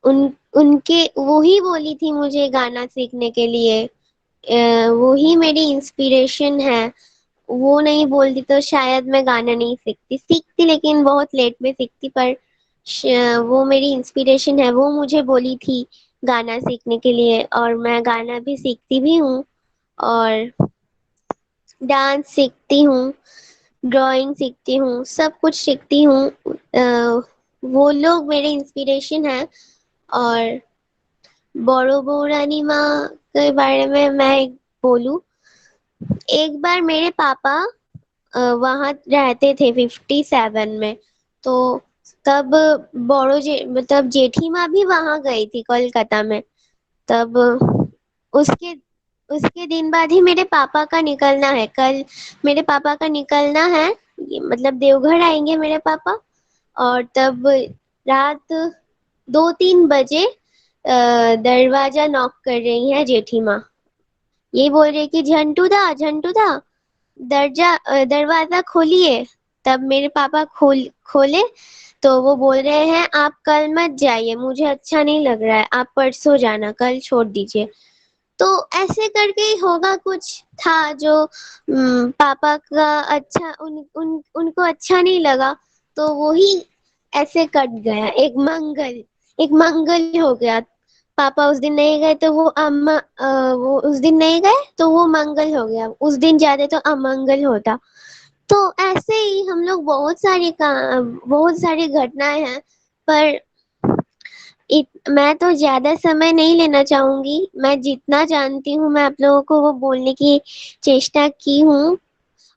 उनके वो ही बोली थी मुझे गाना सीखने के लिए। वो ही मेरी इंस्पिरेशन है। वो नहीं बोलती तो शायद मैं गाना नहीं सीखती, लेकिन बहुत लेट में सीखती। पर वो मेरी इंस्पिरेशन है। वो मुझे बोली थी गाना सीखने के लिए, और मैं गाना भी सीखती भी हूँ, और डांस सीखती हूँ, ड्राइंग सीखती हूँ, सब कुछ सीखती हूँ। वो लोग मेरे इंस्पिरेशन है। और बड़ो बहू रानी माँ के बारे में मैं बोलूं। एक बार मेरे पापा वहाँ रहते थे 57 में, तो तब मतलब जेठी माँ भी वहाँ गई थी कोलकाता में। तब उसके उसके दिन बाद ही मेरे पापा का निकलना है। कल मेरे पापा का निकलना है, मतलब देवघर आएंगे मेरे पापा। और तब रात 2-3 बजे दरवाजा नॉक कर रही है जेठी माँ। ये बोल रही कि झंटू दा दरवाजा खोलिए। तब मेरे पापा खोले तो वो बोल रहे हैं आप कल मत जाइए, मुझे अच्छा नहीं लग रहा है, आप परसों जाना, कल छोड़ दीजिए। तो ऐसे करके ही होगा कुछ था जो पापा का अच्छा उनको अच्छा नहीं लगा, तो वो ही ऐसे कट गया। एक मंगल हो गया। पापा उस दिन नहीं गए तो वो उस दिन नहीं गए तो वो मंगल हो गया, उस दिन जाते तो अमंगल होता। तो ऐसे ही हम लोग बहुत सारी घटनाएं हैं। पर मैं तो ज्यादा समय नहीं लेना चाहूंगी। मैं जितना जानती हूँ मैं आप लोगों को वो बोलने की चेष्टा की हूँ।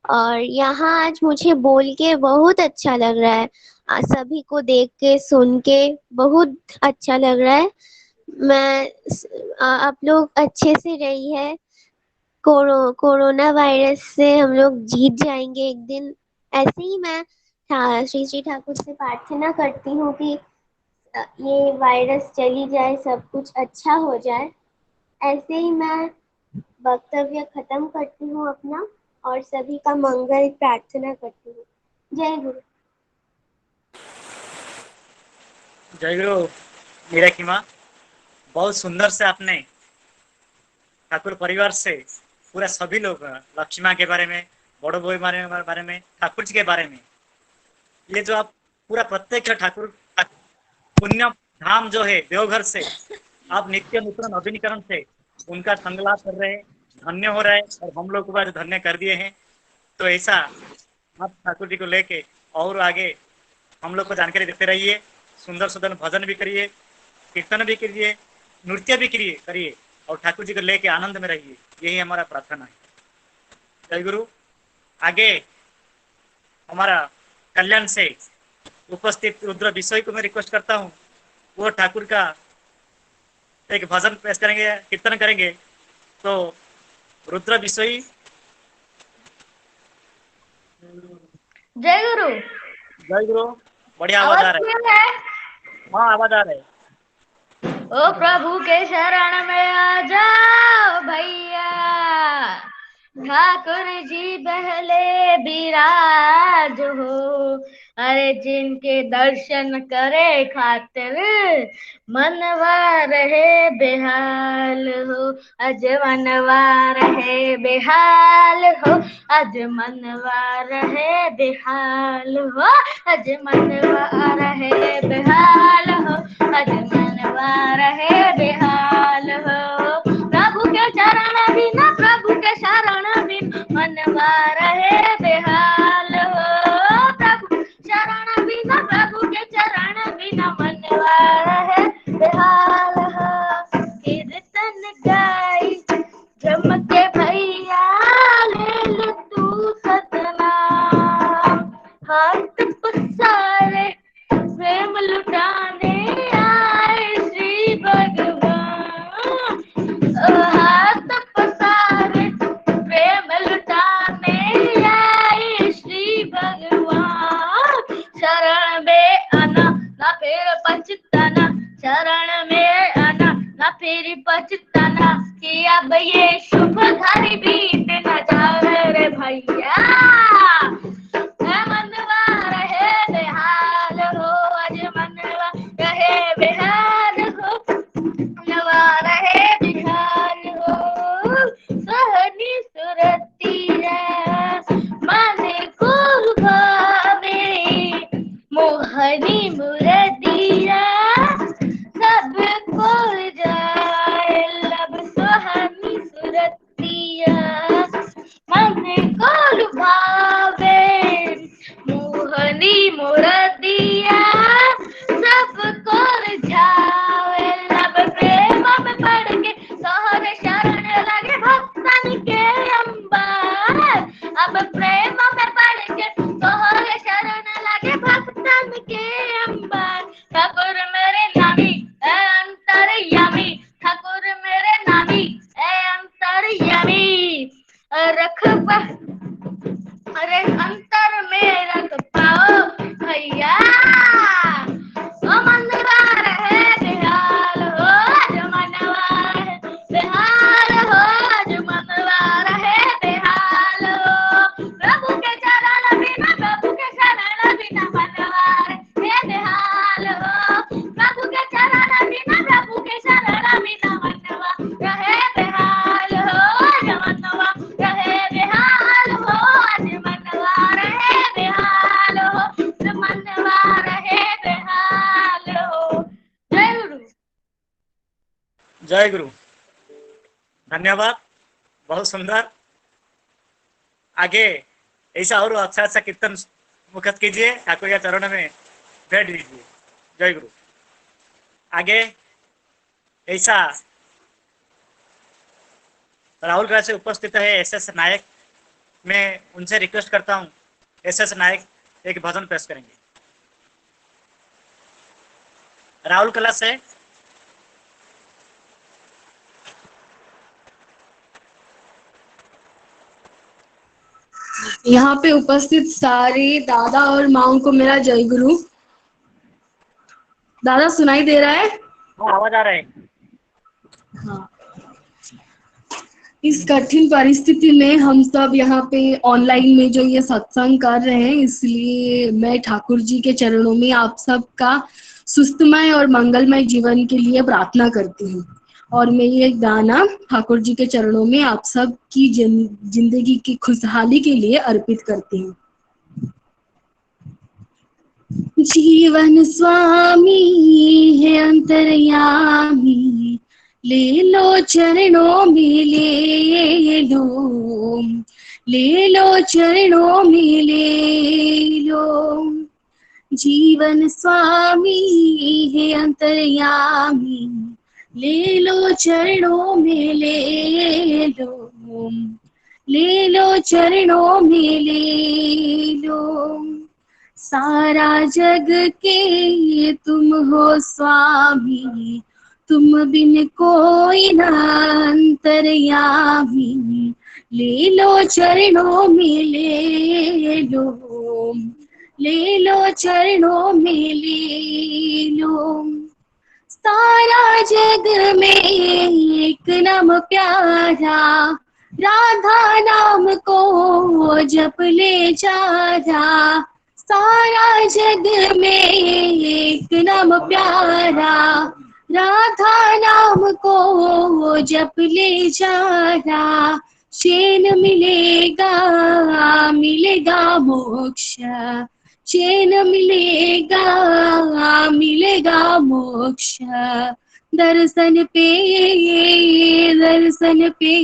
और यहाँ आज मुझे बोल के बहुत अच्छा लग रहा है। सभी को देख के सुन के बहुत अच्छा लग रहा है। आप लोग अच्छे से रही है। कोरोना वायरस से हम लोग जीत जाएंगे एक दिन। ऐसे ही मैं श्री श्री ठाकुर से प्रार्थना करती हूँ कि ये वायरस चली जाए, सब कुछ अच्छा हो जाए। ऐसे ही मैं वक्तव्य खत्म करती हूँ अपना, और सभी का मंगल प्रार्थना करती हूँ। जय गुरु। जय गुरु मीरा की माँ, बहुत सुंदर से आपने ठाकुर परिवार से पूरा सभी लोग लक्ष्मी माँ के बारे में, बड़ो बोई बारे में, ठाकुर जी के बारे में, ये जो आप पूरा प्रत्यक्ष ठाकुर पुण्य धाम जो है देवघर से आप नित्य नूतन नवीनीकरण से उनका संगलाप कर रहे हैं, धन्य हो रहा है। और हम लोग को भी धन्य कर दिए हैं। तो ऐसा आप ठाकुर जी को लेके और आगे हम लोग को जानकारी देते रहिए। सुंदर सुंदर भजन भी करिए, कीर्तन भी करिए, नृत्य भी करिए और ठाकुर जी को लेके आनंद में रहिए। यही हमारा प्रार्थना है। जय गुरु। आगे हमारा कल्याण से उपस्थित रुद्र बिशोई को मैं रिक्वेस्ट करता हूँ, वो ठाकुर का एक भजन पेश करेंगे, कीर्तन करेंगे। तो रुद्र बिशोई। जय गुरु। जय गुरु। बढ़िया आवाज आ रहा है। हाँ आवाज आ रहा है। ओ प्रभु के शरण में आ जाओ भैया, ठाकुर जी बहले विराज हो। अरे जिनके दर्शन करे खातिर मनवा रहे बेहाल हो, अज मनवा रहे बेहाल हो, अज मनवा रहे बेहाल हो, अज मनवा रहे बेहाल हो, अज मनवा रहे बेहाल हो। प्रभु के चरण बिना, प्रभु के शरण बिना मनवा रहे बेहाल हो। प्रभु शरण बिना, प्रभु के चरण बिना मनवा रहे बेहाल हो। कीर्तन गाई जमके भैया, ले ले तू सतनाम। हाथ पसारे प्रेम लुटाने आए श्री भगवान। हाथ पसारे प्रेम लुटाने आए श्री भगवान। शरण में आना ना फिर पछताना, शरण में आना ना फिर पछताना, कि अब ये शुभ घड़ी बीत न जावे रे भैया। मनवा रहे बेहाल हो, अज मनवा रहे बेहाल हो, मनवा रहे बेहाल हो। सहनी सुरतिया मन को भावे, मोहनी मुरतिया सबको जाए लब। सुहानी सुरतिया मन को लुभावे, मोहनी मुरतिया सबको जाए लब। प्रेम अंतर्यामी ठाकुर मेरे नामी ए अंतर्यामी रख अरे अंतर में रख पाओ भैया ओ मनवा रहे बेहाल हो जो मनवा रहे बेहाल हो जो मनवा रहे बेहाल हो प्रभु के चरण बिना प्रभु के शरण बिना मनवा रहे बेहाल हो प्रभु के चरण बिना प्रभु के शरण बिना मनवा रहे बेहाल हो जो मनवा रहे बेहाल हो आज मनवा रहे बेहाल हो जो मनवा रहे बेहाल हो। जय गुरु। जय गुरु। धन्यवाद, बहुत सुंदर। आगे ऐसा और अच्छा अच्छा कीर्तन मुखत कीजिए, ठाकुर के चरणों में बैठ दीजिए। जय गुरु। आगे ऐसा राहुल से उपस्थित है एसएस नायक, मैं उनसे रिक्वेस्ट करता हूं एसएस नायक एक भजन पेश करेंगे। राहुल कला से यहाँ पे उपस्थित सारे दादा और माओ को मेरा जय गुरु। दादा सुनाई दे रहा है? आवाज आ रहा है। हाँ। इस कठिन परिस्थिति में हम सब यहाँ पे ऑनलाइन में जो ये सत्संग कर रहे हैं, इसलिए मैं ठाकुर जी के चरणों में आप सबका सुस्तमय और मंगलमय जीवन के लिए प्रार्थना करती हूँ। और मैं ये गाना ठाकुर जी के चरणों में आप सब की जिंदगी की खुशहाली के लिए अर्पित करती हूँ। जीवन स्वामी है अंतर्यामी, ले लो चरणों में ले लो, ले लो चरणों में ले लो। जीवन स्वामी है अंतर्यामी, ले लो चरणों में ले लो, ले लो चरणों में ले लो। सारा जग के तुम हो स्वामी, तुम बिन कोई ना अंतर्यामी, ले लो चरणों में ले लो, ले लो चरणों में ले लो। सारा जग में एक नाम प्यारा, राधा नाम को जप ले जा। सारा जग में एक नाम प्यारा, राधा नाम को जप ले जा। चैन मिलेगा मिलेगा मोक्ष, चैन मिलेगा मिलेगा मोक्ष। दर्शन पे दर्शन पे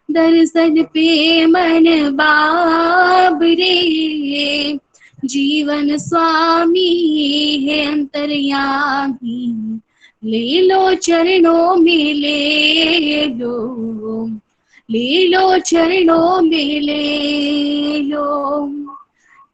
दर्शन पे मन बाबरे, जीवन स्वामी है अंतर्यामी, ले लो चरणों में ले लो, ले लो चरणों में ले लो।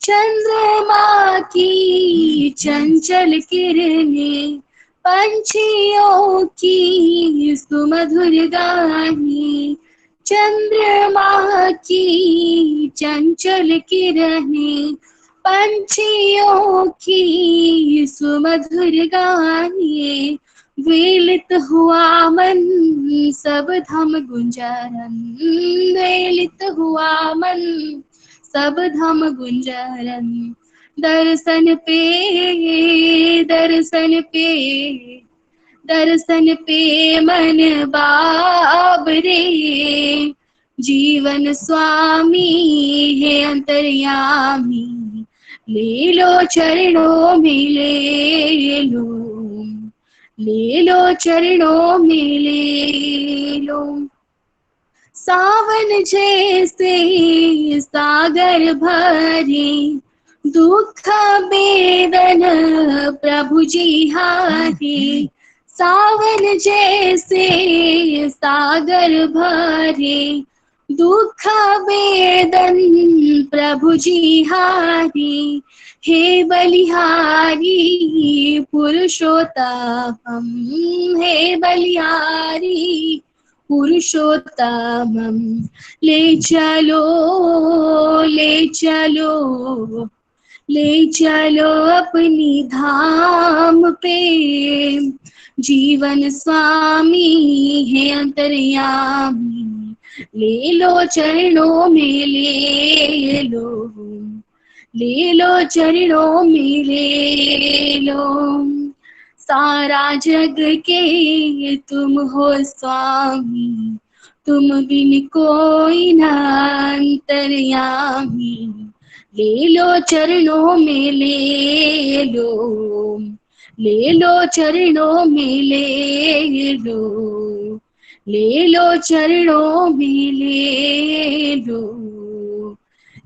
चंद्रमा की चंचल किरणें, पंछियों की सुमधुर गानी। चंद्रमा की चंचल किरणें, पंछियों की सुमधुर गानी। वेलित हुआ मन सब धम गुंजरन, वेलित हुआ मन सब धम गुंजरन। दर्शन पे दर्शन पे दर्शन पे मन बाबरे, जीवन स्वामी है अंतर्यामी, ले लो चरणों में ले लो, ले लो चरणों में ले लो। सावन जैसे सागर भरे, दुख बेदन प्रभु जी हारे। सावन जैसे सागर भरे, दुख वेदन प्रभु जी हारी, हे बलिहारी पुरुषोत्तम, हे बलिहारी पुरुषोत्तम। ले चलो ले चलो ले चलो अपनी धाम पे, जीवन स्वामी है अंतर्यामी, ले लो चरणों में ले लो चरणों में ले लो। सारा जग के तुम हो स्वामी, तुम बिन कोई ना अंतर्यामी, ले लो चरणों में ले लो चरणों में ले लो चरणों में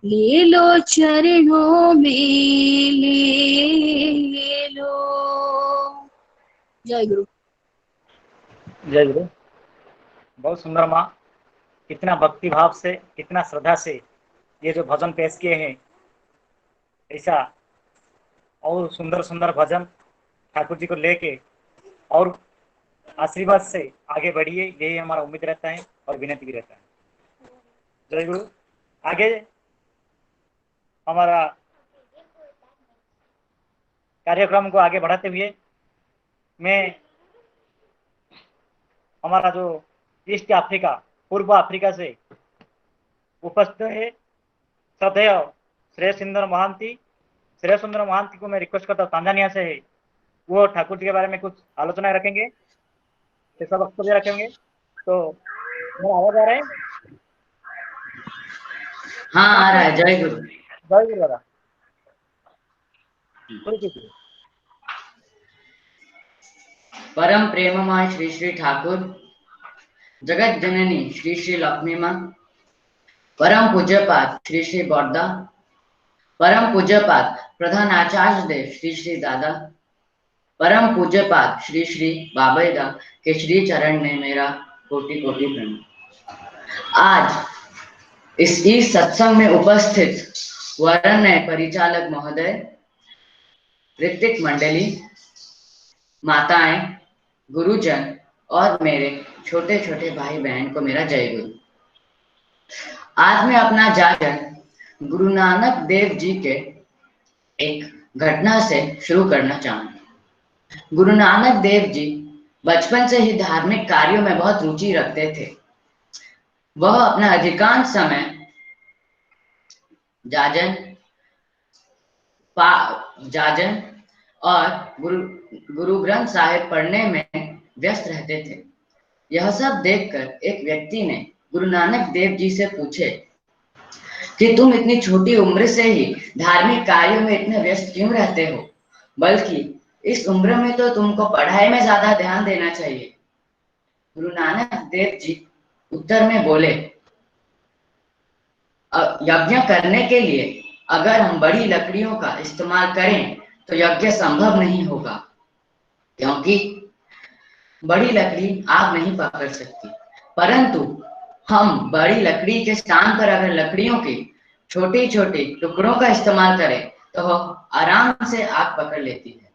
ले लो चरणों में ले लो। जय गुरु। जय गुरु। बहुत सुंदर माँ, कितना भक्ति भाव से, कितना श्रद्धा से ये जो भजन पेश किए हैं, ऐसा और सुंदर सुंदर भजन ठाकुर जी को लेके और आशीर्वाद से आगे बढ़िए, यही हमारा उम्मीद रहता है और विनती भी रहता है। जय गुरु। आगे हमारा कार्यक्रम को आगे बढ़ाते हुए मैं हमारा जो ईस्ट अफ्रीका, पूर्व अफ्रीका से उपस्थित है श्रद्धेय श्रेय सुंदर महांती को मैं रिक्वेस्ट करता हूँ, तांजानिया से है, वो ठाकुर जी के बारे में कुछ आलोचनाएं रखेंगे, सब वक्तव्य रखेंगे। तो मेरा आवाज आ रहा है? हाँ आ रहा है। जय गुरु। जय गुरु दादा। परम प्रेममय श्री श्री ठाकुर, जगत जननी श्री श्री लक्ष्मी माँ, परम पूज्यपाद श्री श्री बौद्धा, परम पूज्यपाद प्रधान आचार्य देव श्री श्री दादा, परम पूज्यपाद श्री श्री बाबैदा के श्री चरण में मेरा कोटि कोटि प्रणाम। आज इस सत्संग में उपस्थित वरण्य परिचालक महोदय, ऋतिक मंडली, माताएं, गुरुजन और मेरे छोटे छोटे भाई बहन को मेरा जय गुरु। आज मैं अपना जागरण गुरु नानक देव जी के एक घटना से शुरू करना चाहूंगा। गुरु नानक देव जी बचपन से ही धार्मिक कार्यों में बहुत रुचि रखते थे। वह अपना अधिकांश समय जाजन और गुरु ग्रंथ साहिब पढ़ने में व्यस्त रहते थे। यह सब देखकर एक व्यक्ति ने गुरु नानक देव जी से पूछे कि तुम इतनी छोटी उम्र से ही धार्मिक कार्यों में इतने व्यस्त क्यों रहते हो, बल्कि इस उम्र में तो तुमको पढ़ाई में ज्यादा ध्यान देना चाहिए। गुरु नानक देव जी उत्तर में बोले, यज्ञ करने के लिए अगर हम बड़ी लकड़ियों का इस्तेमाल करें तो यज्ञ संभव नहीं होगा, क्योंकि बड़ी लकड़ी आग नहीं पकड़ सकती। परंतु हम बड़ी लकड़ी के स्थान पर अगर लकड़ियों के छोटे छोटे टुकड़ों का इस्तेमाल करें तो आराम से आग पकड़ लेती है।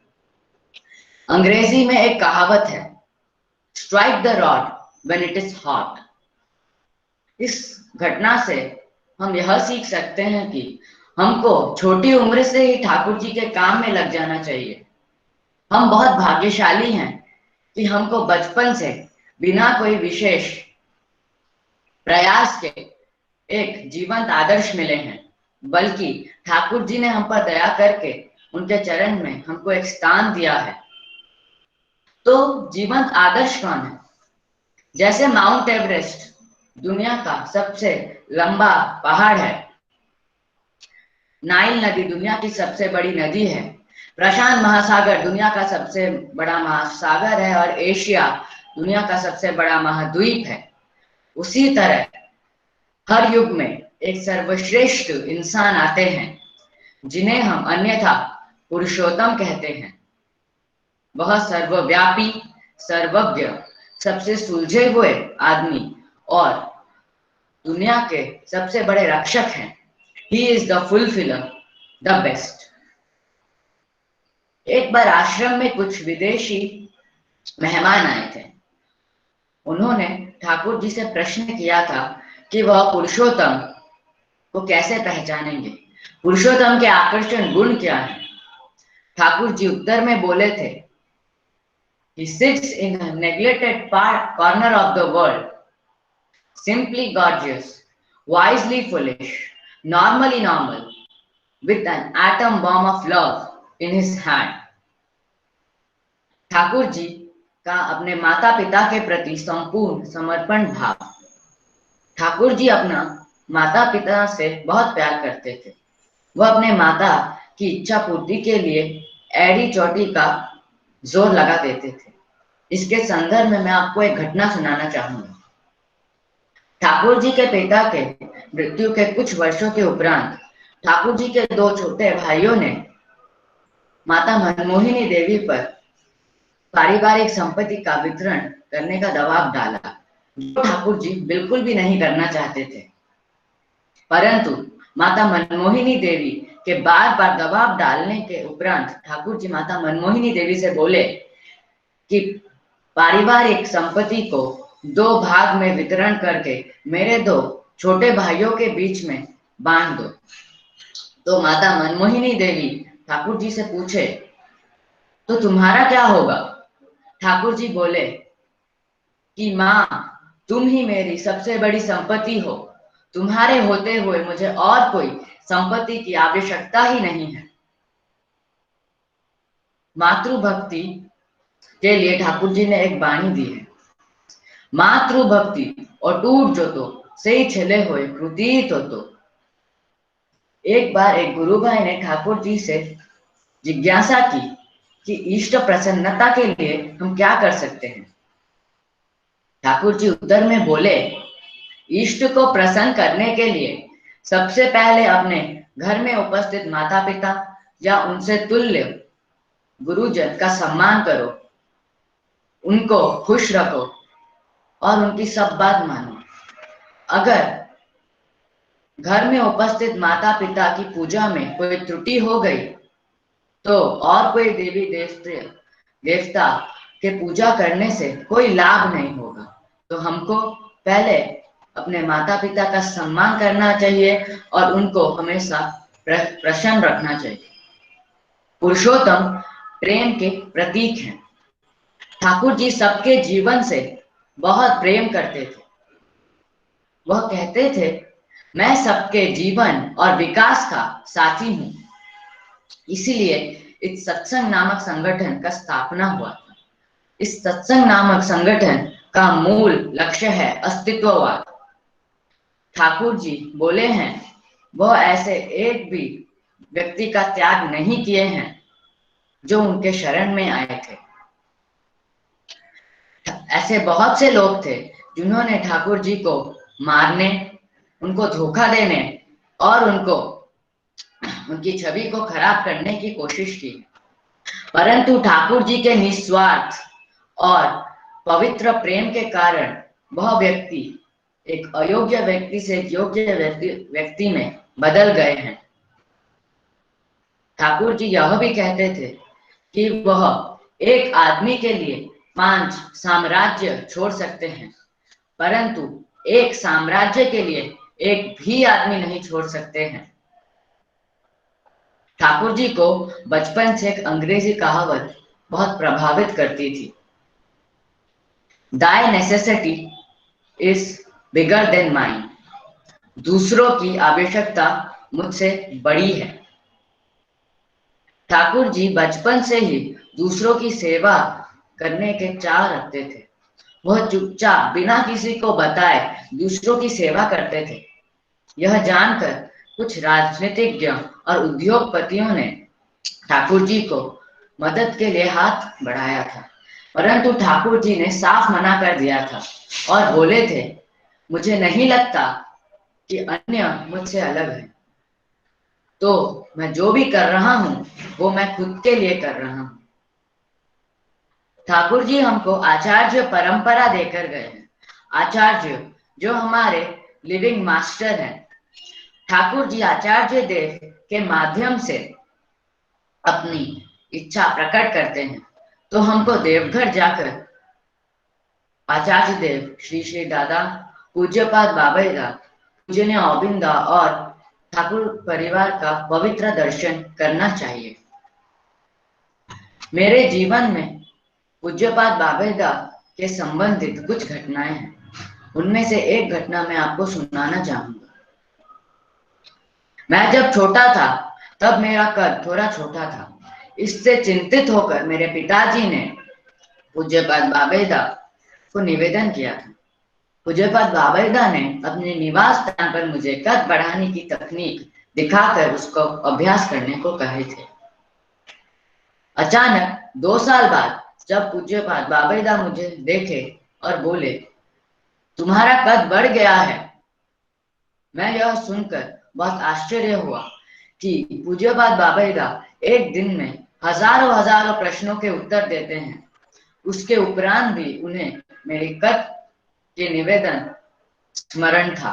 अंग्रेजी में एक कहावत है, strike the rod when it is hot. इस घटना से हम यह सीख सकते हैं कि हमको छोटी उम्र से ही ठाकुर जी के काम में लग जाना चाहिए। हम बहुत भाग्यशाली हैं कि हमको बचपन से बिना कोई विशेष प्रयास के एक जीवंत आदर्श मिले हैं, बल्कि ठाकुर जी ने हम पर दया करके उनके चरण में हमको एक स्थान दिया है। तो जीवंत आदर्श कौन है? जैसे माउंट एवरेस्ट दुनिया का सबसे लंबा पहाड़ है, नाइल नदी दुनिया की सबसे बड़ी नदी है, प्रशांत महासागर दुनिया का सबसे बड़ा महासागर है और एशिया दुनिया का सबसे बड़ा महाद्वीप है। उसी तरह हर युग में एक सर्वश्रेष्ठ इंसान आते हैं जिन्हें हम अन्यथा पुरुषोत्तम कहते हैं। वह सर्वव्यापी, सर्वज्ञ, सबसे सुलझे हुए आदमी और दुनिया के सबसे बड़े रक्षक हैं। He is the fulfiller, the best. एक बार आश्रम में कुछ विदेशी मेहमान आए थे। उन्होंने ठाकुर जी से प्रश्न किया था कि वह पुरुषोत्तम को कैसे पहचानेंगे, पुरुषोत्तम के आकर्षण गुण क्या है। ठाकुर जी उत्तर में बोले थे, He sits in a neglected corner of the world, simply gorgeous, wisely foolish, normally normal, with an atom bomb of love in his hand. Thakur ji का अपने माता पिता के प्रति संपूर्ण समर्पण भाव। ठाकुर जी अपना माता पिता से बहुत प्यार करते थे। वह अपने माता की इच्छा पूर्ति के लिए एड़ी चोटी का जोर लगा देते थे। इसके संदर्भ में मैं आपको एक घटना सुनाना चाहूंगा। ठाकुर जी के पिता के मृत्यु के कुछ वर्षों के उपरांत ठाकुर जी के दो छोटे भाइयों ने माता मनमोहिनी देवी पर पारिवारिक संपत्ति का वितरण करने का दबाव डाला, जो ठाकुर जी बिल्कुल भी नहीं करना चाहते थे। परंतु माता मनमोहिनी देवी के बार बार दबाव डालने के उपरांत ठाकुर जी माता मनमोहिनी देवी से बोले कि पारिवारिक संपत्ति को दो भाग में वितरण करके मेरे दो छोटे भाइयों के बीच में बांट दो। तो माता मनमोहिनी देवी ठाकुर जी से पूछे, तो तुम्हारा क्या होगा? ठाकुर जी बोले कि माँ, तुम ही मेरी सबसे बड़ी संपत्ति हो। तुम्हारे होते हुए मुझे और कोई संपत्ति की आवश्यकता ही नहीं है। मातृभक्ति के लिए ठाकुर जी ने एक वाणी दी है, मातृभक्ति अटूट जो तो सही छले होए क्रुदित हो तो। एक बार एक गुरु भाई ने ठाकुर जी से जिज्ञासा की कि इष्ट प्रसन्नता के लिए हम क्या कर सकते हैं। ठाकुर जी उत्तर में बोले, इष्ट को प्रसन्न करने के लिए सबसे पहले अपने घर में उपस्थित माता पिता या उनसे तुल्य गुरुजन का सम्मान करो, उनको खुश रखो और उनकी सब बात मानो। अगर घर में उपस्थित माता पिता की पूजा में कोई त्रुटि हो गई तो और कोई देवी देवता के पूजा करने से कोई लाभ नहीं होगा। तो हमको पहले अपने माता पिता का सम्मान करना चाहिए और उनको हमेशा प्रसन्न रखना चाहिए। पुरुषोत्तम प्रेम के प्रतीक हैं। ठाकुर जी सबके जीवन से बहुत प्रेम करते थे। वह कहते थे, मैं सबके जीवन और विकास का साथी हूँ। इसीलिए इस सत्संग नामक संगठन का स्थापना हुआ था। इस सत्संग नामक संगठन का मूल लक्ष्य है अस्तित्ववाद। ठाकुर जी बोले हैं, वह ऐसे एक भी व्यक्ति का त्याग नहीं किए हैं जो उनके शरण में आए थे। ऐसे बहुत से लोग थे जिन्होंने ठाकुर जी को मारने, उनको धोखा देने और उनकी छवि को खराब करने की कोशिश की, परंतु ठाकुर जी के निस्वार्थ और पवित्र प्रेम के कारण वह व्यक्ति एक अयोग्य व्यक्ति से योग्य व्यक्ति में बदल गए हैं। ठाकुर जी यह भी कहते थे कि वह एक आदमी के लिए 5 साम्राज्य छोड़ सकते हैं, परंतु एक साम्राज्य के लिए एक भी आदमी नहीं छोड़ सकते हैं। ठाकुर जी को बचपन से एक अंग्रेजी कहावत बहुत प्रभावित करती थी, Thy necessity is bigger than mine। दूसरों की आवश्यकता मुझसे बड़ी है। ठाकुर जी बचपन से ही दूसरों की सेवा करने के चाह रखते थे। वह चुपचाप बिना किसी को बताए दूसरों की सेवा करते थे। यह जानकर कुछ राजनीतिज्ञ और उद्योगपतियों ने ठाकुर जी को मदद के लिए हाथ बढ़ाया था, परंतु ठाकुर जी ने साफ मना कर दिया था और बोले थे, मुझे नहीं लगता कि अन्य मुझसे अलग है, तो मैं जो भी कर रहा हूं वो मैं खुद के लिए कर रहा हूं। ठाकुर जी हमको आचार्य परंपरा देकर गए हैं। आचार्य जो हमारे लिविंग मास्टर हैं। ठाकुर जी आचार्य देव के माध्यम से अपनी इच्छा प्रकट करते हैं, तो हमको देवघर जाकर आचार्य देव श्री श्री दादा पूज्यपाद बाबैदा पूजनीय औबिंदा और ठाकुर परिवार का पवित्र दर्शन करना चाहिए। मेरे जीवन में पूज्यपाद बाबैदा के संबंधित कुछ घटनाएं हैं। उनमें से एक घटना मैं आपको सुनाना चाहूंगा। मैं जब छोटा था तब मेरा कद थोड़ा छोटा था। इससे चिंतित होकर मेरे पिताजी ने पूज्यपाद बाबैदा को निवेदन किया था। पूज्यपाद बाबैदा ने अपने निवास स्थान पर मुझे कद बढ़ाने की तकनीक दिखाकर उसको अभ्यास करने को कहे थे। अचानक 2 साल बाद जब पूज्यपाद बाबैदा मुझे देखे और बोले, तुम्हारा कद बढ़ गया है। मैं यह सुनकर बहुत आश्चर्य हुआ कि पूज्यपाद बाबैदा एक दिन में हजारों हजारों प्रश्नों के उत्तर देते हैं। उसके उपरांत भी उन्हें मेरे कद के निवेदन स्मरण था।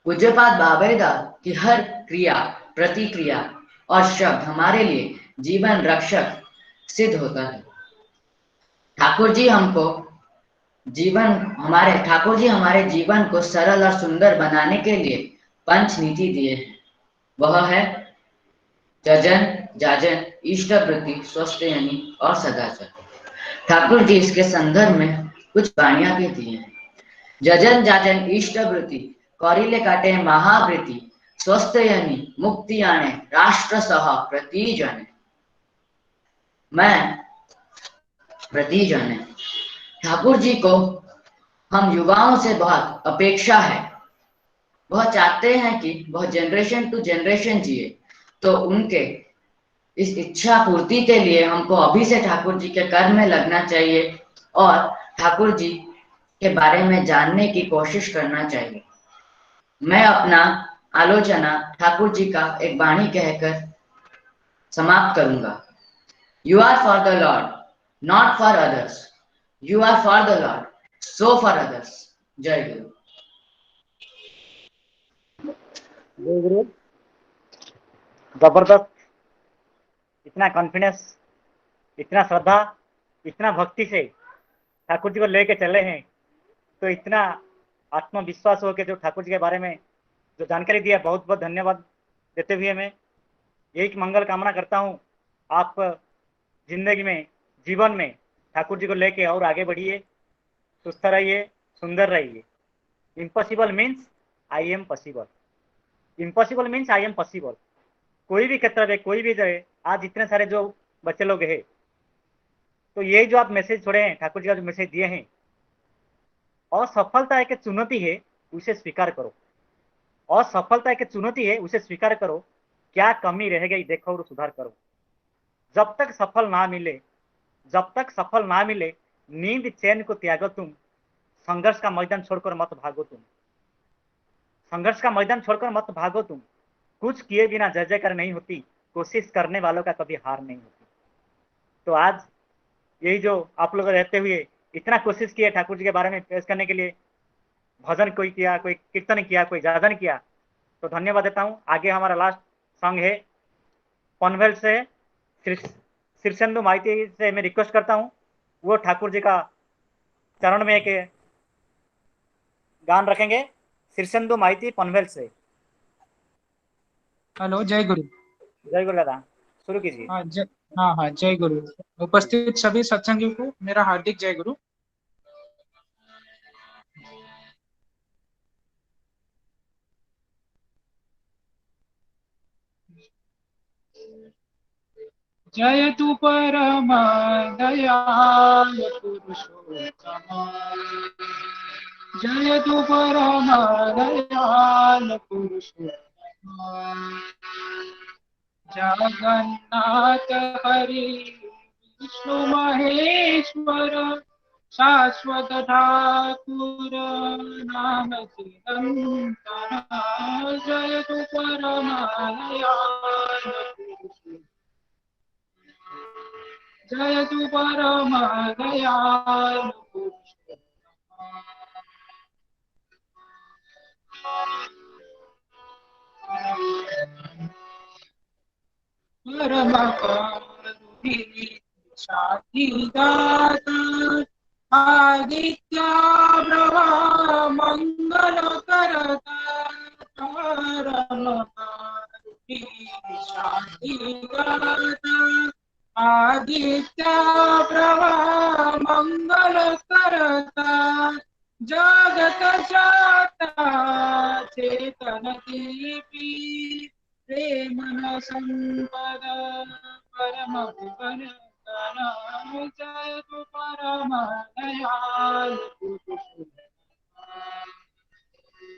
पूज्यपाद बाबैदा की हर क्रिया, प्रतिक्रिया और शब्द हमारे लिए जीवन रक्षक सिद्ध होता है। ठाकुर जी हमारे जीवन को सरल और सुंदर बनाने के लिए पंच नीति दिए हैं। वह है जजन, जाजन, इष्टवृत्ति, स्वस्थयनी और सदाचार। ठाकुर जी इसके संदर्भ में कुछ वाणियां भी दी हैं। जजन, जाजन, इष्टवृत्ति, कौरिले काटे महावृत्ति, स्वस्थयनी, मुक्ति आने, राष्ट्र सह प्रतिजन। मैं प्रतिजन ठाकुर जी को हम युवाओं से बहुत अपेक्षा है। वह चाहते हैं कि वह जनरेशन टू जनरेशन जिए, तो उनके इस इच्छा पूर्ति के लिए हमको अभी से ठाकुर जी के कर्म में लगना चाहिए और ठाकुर जी के बारे में जानने की कोशिश करना चाहिए। मैं अपना आलोचना ठाकुर जी का एक वाणी कहकर समाप्त करूंगा। You are for the Lord, not for others. You are for the Lord, so for others. जय गुरु। जय गुरु। जबरदस्त, इतना कॉन्फिडेंस, इतना श्रद्धा, इतना भक्ति से ठाकुर जी को लेके चले हैं, तो इतना आत्मविश्वास हो के जो ठाकुर जी के बारे में जो जानकारी दिया, बहुत बहुत धन्यवाद देते हुए मैं यही मंगल कामना करता हूँ, आप जिंदगी में, जीवन में ठाकुर जी को लेके और आगे बढ़िए, सुस्त रहिए, सुंदर रहिए। Impossible means I am possible, impossible means I am possible. कोई भी क्षेत्र में, कोई भी जगह, आज इतने सारे जो बच्चे लोग हैं, तो ये जो आप मैसेज छोड़े हैं, ठाकुर जी का जो मैसेज दिए हैं, असफलता एक चुनौती है, उसे स्वीकार करो। असफलता एक चुनौती है, उसे स्वीकार करो। क्या कमी रह गई देखो और सुधार करो। जब तक सफल ना मिले, जब तक सफल ना मिले, नींद चैन को त्यागो तुम, संघर्ष का मैदान छोड़कर मत भागो तुम, संघर्ष का मैदान छोड़कर मत भागो तुम। कुछ किए बिना जय जयकार नहीं होती, कोशिश करने वालों का कभी हार नहीं होती। तो आज यही जो आप लोग रहते हुए इतना कोशिश किए ठाकुर जी के बारे में पेश करने के लिए, भजन कोई किया, कोई कीर्तन किया, कोई जाजन किया, तो धन्यवाद देता हूँ। आगे हमारा लास्ट सॉन्ग है पनवेल से शीर्षेंदु माइती से मैं रिक्वेस्ट करता हूँ, वो ठाकुर जी का चरण में एक गान रखेंगे। शीर्षेंदु माइती पनवेल से। हेलो, जय गुरु। जय गुरु दादा, शुरू कीजिए। हाँ, जय गुरु। उपस्थित सभी सत्संगियों को मेरा हार्दिक जय गुरु। जय तू परम दयाल पुरुषोत्तम, जय तू परम दयाल पुरुषोत्तम। जगन्नाथ हरि विष्णु महेश्वर, शाश्वत ठाकुर नाम चिरंतन। जय तू परम दयाल पुरुषोत्तम, जय तू परम दयाल पुरुषोत्तम। परम करुणी साथी दाता आदित्य प्रभा मंगल करता परम करुणी साथी दाता आदित्य प्रभा मंगल करता जगत जाता चेतन दीपी प्रेम न संपद परम भुवन जय तु परम दयाल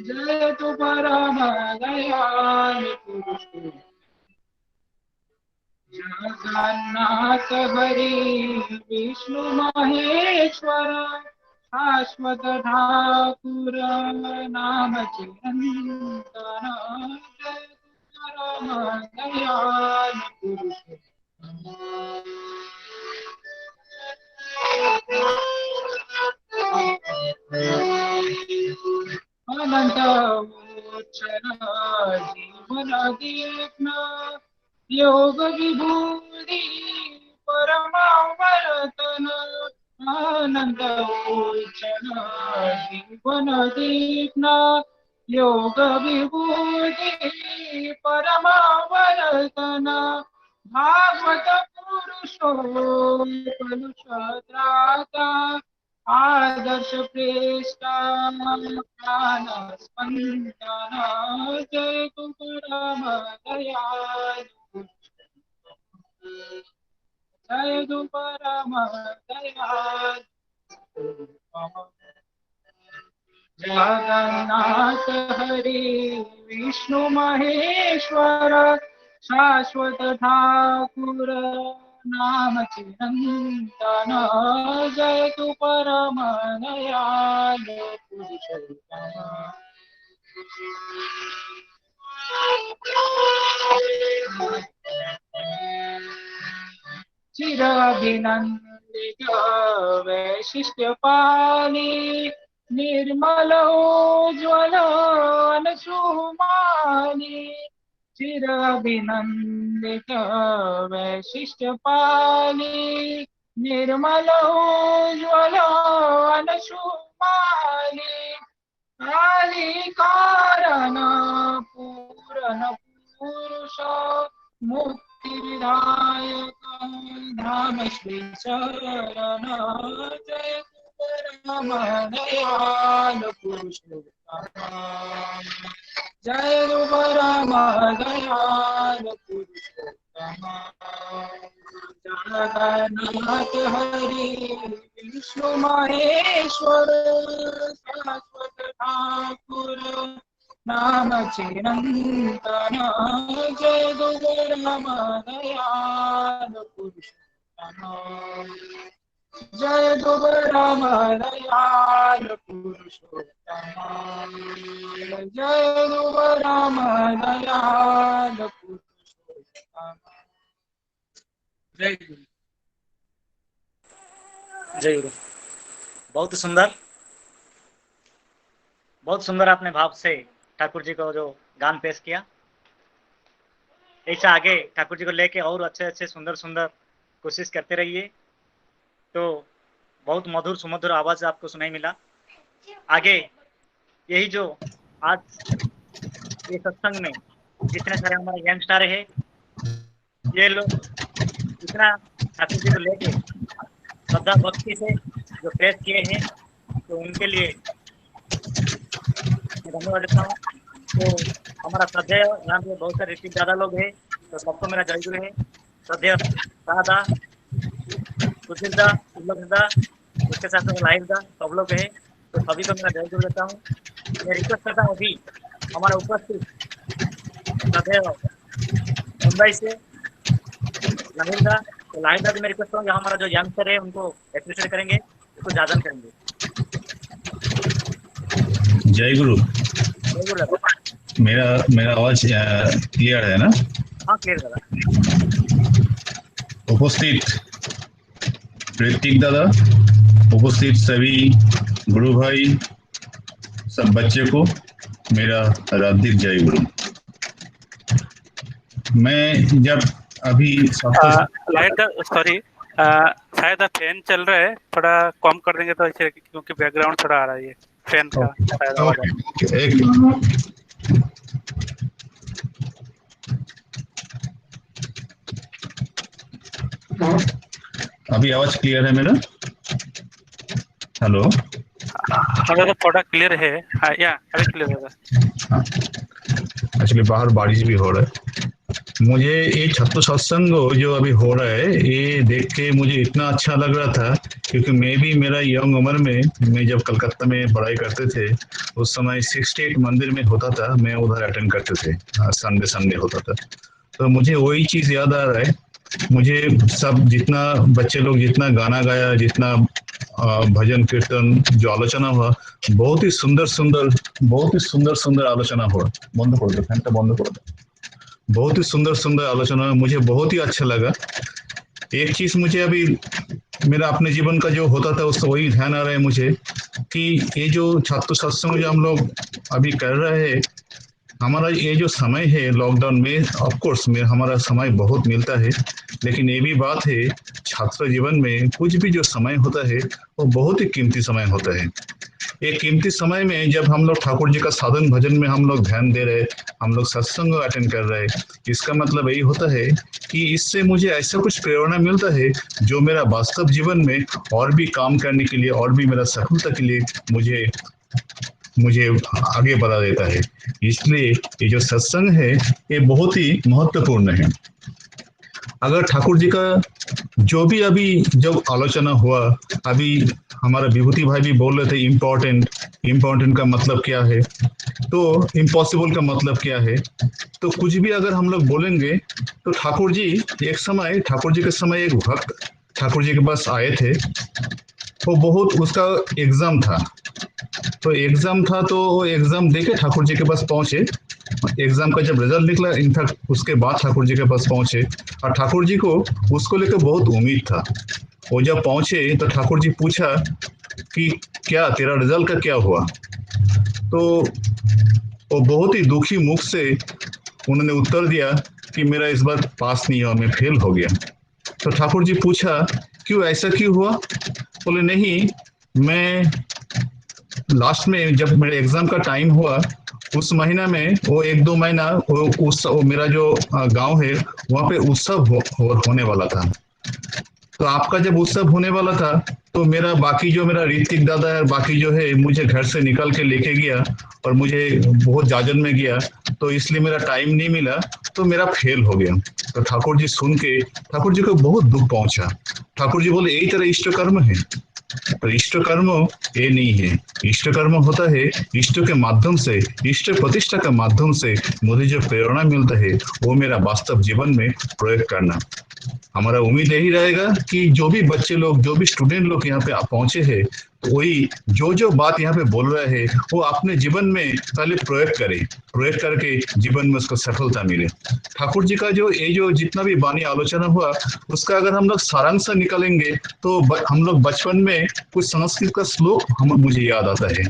जय तु परम दयाल जगन्नाथ हरि विष्णु महेश्वर शाश्वत ठाकुर नाम चिरंतन जय परम दयाल अनंत उच्चर जीवन दीप्न योग विभूति परमावर्तन आनंद उच्चर जीवन दीप्न योग विभूति परमावर्तन भागवत पुरुषो कलुषत्राता आदर्श प्रेष्ठा प्राण स्पंदन जय तु परम दयाल जय तु परम दयाल जगन्नाथ हरि विष्णु महेश्वर शाश्वत ठाकुर नाम चिरंतन जय तु परम दयाल चिर अभिनंदित वैशिष्ट पाली निर्मल उज्ज्वल सुमानी चिर अभिनंदित वैशिष्ट पाली निर्मल उज्ज्वल सुमानी काली कारण पूर्ण पुरुष मुक्ति विधायक धाम श्री शरण जय परम दयाल पुरुषोत्तम जय परम दयाल पुरुषोत्तम जगन्नाथ हरि विष्णु महेश्वर शाश्वत ठाकुर नाम चिरंतन जय परम दयाल पुरुषोत्तम जय परम दयाल पुरुषोत्तम जय परम दयाल पुरुषोत्तम जय गुरु जय गुरु। बहुत सुंदर आपने भाव से ठाकुर जी को जो गान पेश किया। ऐसा आगे ठाकुर जी को लेके और अच्छे सुंदर कोशिश करते रहिए, तो बहुत मधुर सुमधुर आवाज आपको सुनाई मिला। आगे यही जो आज ये सत्संग में जितने सारे हमारे यंगस्टर है, ये लोग इतना ठाकुर जी को लेके श्रद्धा भक्ति से जो पेश किए हैं, तो उनके लिए धन्यवाद देता हूँ। तो हमारा श्रद्धेय यहाँ पे बहुत सारे ऋतिक दादा लोग हैं, तो सबको मेरा जय गुरु है। श्रद्धेय दादा सुधीर दा, उसके साथ लाहिर दा, सब लोग है, तो सभी को मेरा जय गुरु देता हूँ। मैं रिक्वेस्ट करता हूँ अभी हमारा उपस्थित श्रद्धेय मुंबई से लाहिर दा, तो लाहिर दा भी मैं रिक्वेस्ट करूँगा हमारा जो यंगस्टर है उनको एप्रिशिएट करेंगे, उसको जादन करेंगे। जय गुरु। मेरा आवाज क्लियर है ना? हाँ क्लियर दादा। उपस्थित ऋतिक दादा, उपस्थित सभी गुरु भाई, सब बच्चे को मेरा राधिक जय गुरु। मैं जब अभी लाइट सॉरी शायद फैन चल रहा है, थोड़ा कम कर देंगे तो अच्छे, क्योंकि बैकग्राउंड थोड़ा आ रहा है, ये फैन का शायद आवाज आ रहा है। एक मिनट। अभी आवाज क्लियर है मेरा? हेलो, तो थोड़ा क्लियर है। हाँ, या अभी क्लियर होगा। एक्चुअली बाहर बारिश भी हो रहा है। मुझे ये छत्तर सत्संग जो अभी हो रहा है, ये देख के मुझे इतना अच्छा लग रहा था, क्योंकि मैं भी मेरा यंग उम्र में, मैं जब कलकत्ता में पढ़ाई करते थे उस समय 68 मंदिर में होता था, मैं उधर अटेंड करते थे, संडे होता था। तो मुझे वही चीज याद आ रहा है। मुझे सब जितना बच्चे लोग जितना गाना गाया, जितना भजन कीर्तन जो आलोचना हुआ, बहुत ही सुंदर आलोचना हुआ। बंद कर दो, फैनটা बंद कर दो। बहुत ही सुंदर आलोचना, मुझे बहुत ही अच्छा लगा। एक चीज मुझे अभी मेरा अपने जीवन का जो होता था उससे वही ध्यान आ रहा है मुझे, कि ये जो छात्र सत्संग जो हम लोग अभी कर रहे हैं, हमारा ये जो समय है लॉकडाउन में, ऑफ कोर्स में हमारा समय बहुत मिलता है, लेकिन ये भी बात है छात्र जीवन में कुछ भी जो समय होता है वो बहुत ही कीमती समय होता है। एक कीमती समय में जब हम लोग ठाकुर जी का साधन भजन में हम लोग ध्यान दे रहे, हम लोग सत्संग अटेंड कर रहे, इसका मतलब यही होता है कि इससे मुझे ऐसा कुछ प्रेरणा मिलता है जो मेरा वास्तव जीवन में और भी काम करने के लिए, और भी मेरा सफलता के लिए मुझे आगे बढ़ा देता है। इसलिए ये जो सत्संग है ये बहुत ही महत्वपूर्ण है। अगर ठाकुर जी का जो भी अभी जब आलोचना हुआ, अभी हमारा विभूति भाई भी बोल रहे थे इम्पोर्टेंट का मतलब क्या है, तो इम्पॉसिबल का मतलब क्या है। तो कुछ भी अगर हम लोग बोलेंगे तो ठाकुर जी के समय एक भक्त ठाकुर जी के पास आए थे, वो बहुत उसका एग्जाम था, तो वो एग्जाम देके ठाकुर जी के पास पहुंचे। एग्जाम का जब रिजल्ट निकला, इनफैक्ट उसके बाद ठाकुर जी के पास पहुंचे, और ठाकुर जी को उसको लेकर बहुत उम्मीद था। वो जब पहुंचे तो ठाकुर जी पूछा कि क्या तेरा रिजल्ट का क्या हुआ, तो वो बहुत ही दुखी मुख से उन्होंने उत्तर दिया कि मेरा इस बार पास नहीं हुआ, मैं फेल हो गया। तो ठाकुर जी पूछा क्यों, ऐसा क्यों हुआ? बोले नहीं, मैं लास्ट में जब मेरे एग्जाम का टाइम हुआ उस महीना में, वो 1-2 महीना वो मेरा जो गांव है वहां पे उत्सव होने वाला था। तो आपका जब उत्सव होने वाला था तो मेरा ऋतिक दादा है, बाकी जो है मुझे घर से निकाल के लेके गया और मुझे बहुत जाजन में गया, तो इसलिए मेरा टाइम नहीं मिला, तो मेरा फेल हो गया। तो ठाकुर जी सुन के ठाकुर जी को बहुत दुख पहुंचा। ठाकुर जी बोले यही तेरा इष्ट कर्म है? तो इष्ट कर्म ये नहीं है। इष्ट कर्म होता है इष्ट के माध्यम से, इष्ट प्रतिष्ठा के माध्यम से मुझे जो प्रेरणा मिलता है वो मेरा वास्तव जीवन में प्रयोग करना। हमारा उम्मीद यही रहेगा कि जो भी बच्चे लोग, जो भी स्टूडेंट लोग यहाँ पे पहुंचे हैं, तो वही जो बात यहाँ पे बोल रहे हैं वो अपने जीवन में पहले प्रयोग करके जीवन में उसको सफलता मिले। ठाकुर जी का जो जितना भी वाणी आलोचना हुआ उसका अगर हम लोग सारांश निकालेंगे तो हम लोग बचपन में कुछ संस्कृत का श्लोक मुझे याद आता है।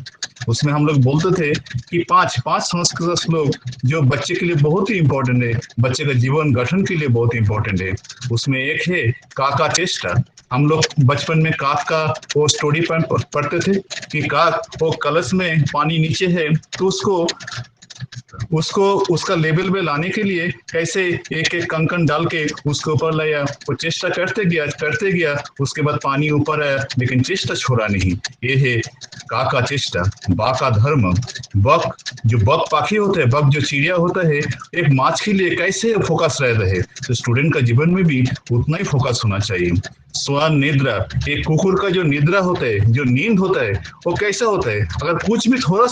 उसमें हम लोग बोलते थे कि पांच संस्कृत का श्लोक जो बच्चे के लिए बहुत ही इंपॉर्टेंट है, बच्चे का जीवन गठन के लिए बहुत इंपॉर्टेंट है। उसमें एक है काका चेष्टा। हम लोग बचपन में काक का वो स्टोरी पढ़ते थे कि काक वो कलश में पानी नीचे है, तो उसका लेवल में लाने के लिए कैसे एक कंकन डाल के उसके ऊपर लाया, वो चेष्टा करते गया, उसके बाद पानी ऊपर आया, लेकिन चेष्टा छोड़ा नहीं। ये है काका चेष्टा, बा का धर्म। बक पाखी होते हैं, बक जो चिड़िया होता है, एक माछ के लिए कैसे फोकस रहता है, तो स्टूडेंट का जीवन में भी उतना ही फोकस होना चाहिए। स्वान निद्रा, एक कुकुर का जो निद्रा होता है, जो नींद होता है, वो कैसा होता है, अगर कुछ भी थोड़ा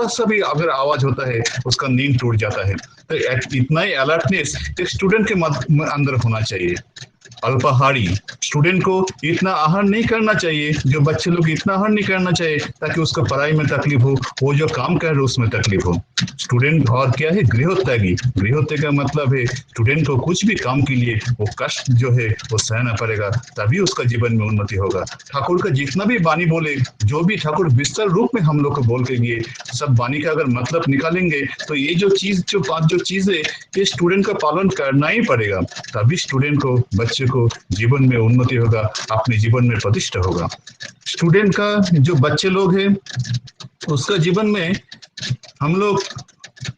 सा भी अगर आवाज होता है उसका नींद टूट जाता है। तो इतना ही अलर्टनेस एक स्टूडेंट के अंदर होना चाहिए। अल्पाहारी। स्टूडेंट को इतना आहार नहीं करना चाहिए, जो बच्चे लोग इतना आहार नहीं करना चाहिए ताकि उसको पढ़ाई में तकलीफ हो, वो जो काम कर रहे हो उसमें तकलीफ हो। स्टूडेंट और क्या है, गृहोत्यागी। गृहोत्याग का मतलब है स्टूडेंट को कुछ भी काम के लिए वो कष्ट जो है वो सहना पड़ेगा, तभी उसका जीवन में उन्नति होगा। ठाकुर का जितना भी वाणी बोले, जो भी ठाकुर विस्तार रूप में हम लोग को बोल के गए, सब वाणी का अगर मतलब निकालेंगे तो ये जो चीज, जो पांच जो चीजें, ये स्टूडेंट का पालन करना ही पड़ेगा, तभी स्टूडेंट को, बच्चे को जीवन में उन्नति होगा, अपने जीवन में प्रतिष्ठा होगा। स्टूडेंट का जो बच्चे लोग हैं उसका जीवन में हम लोग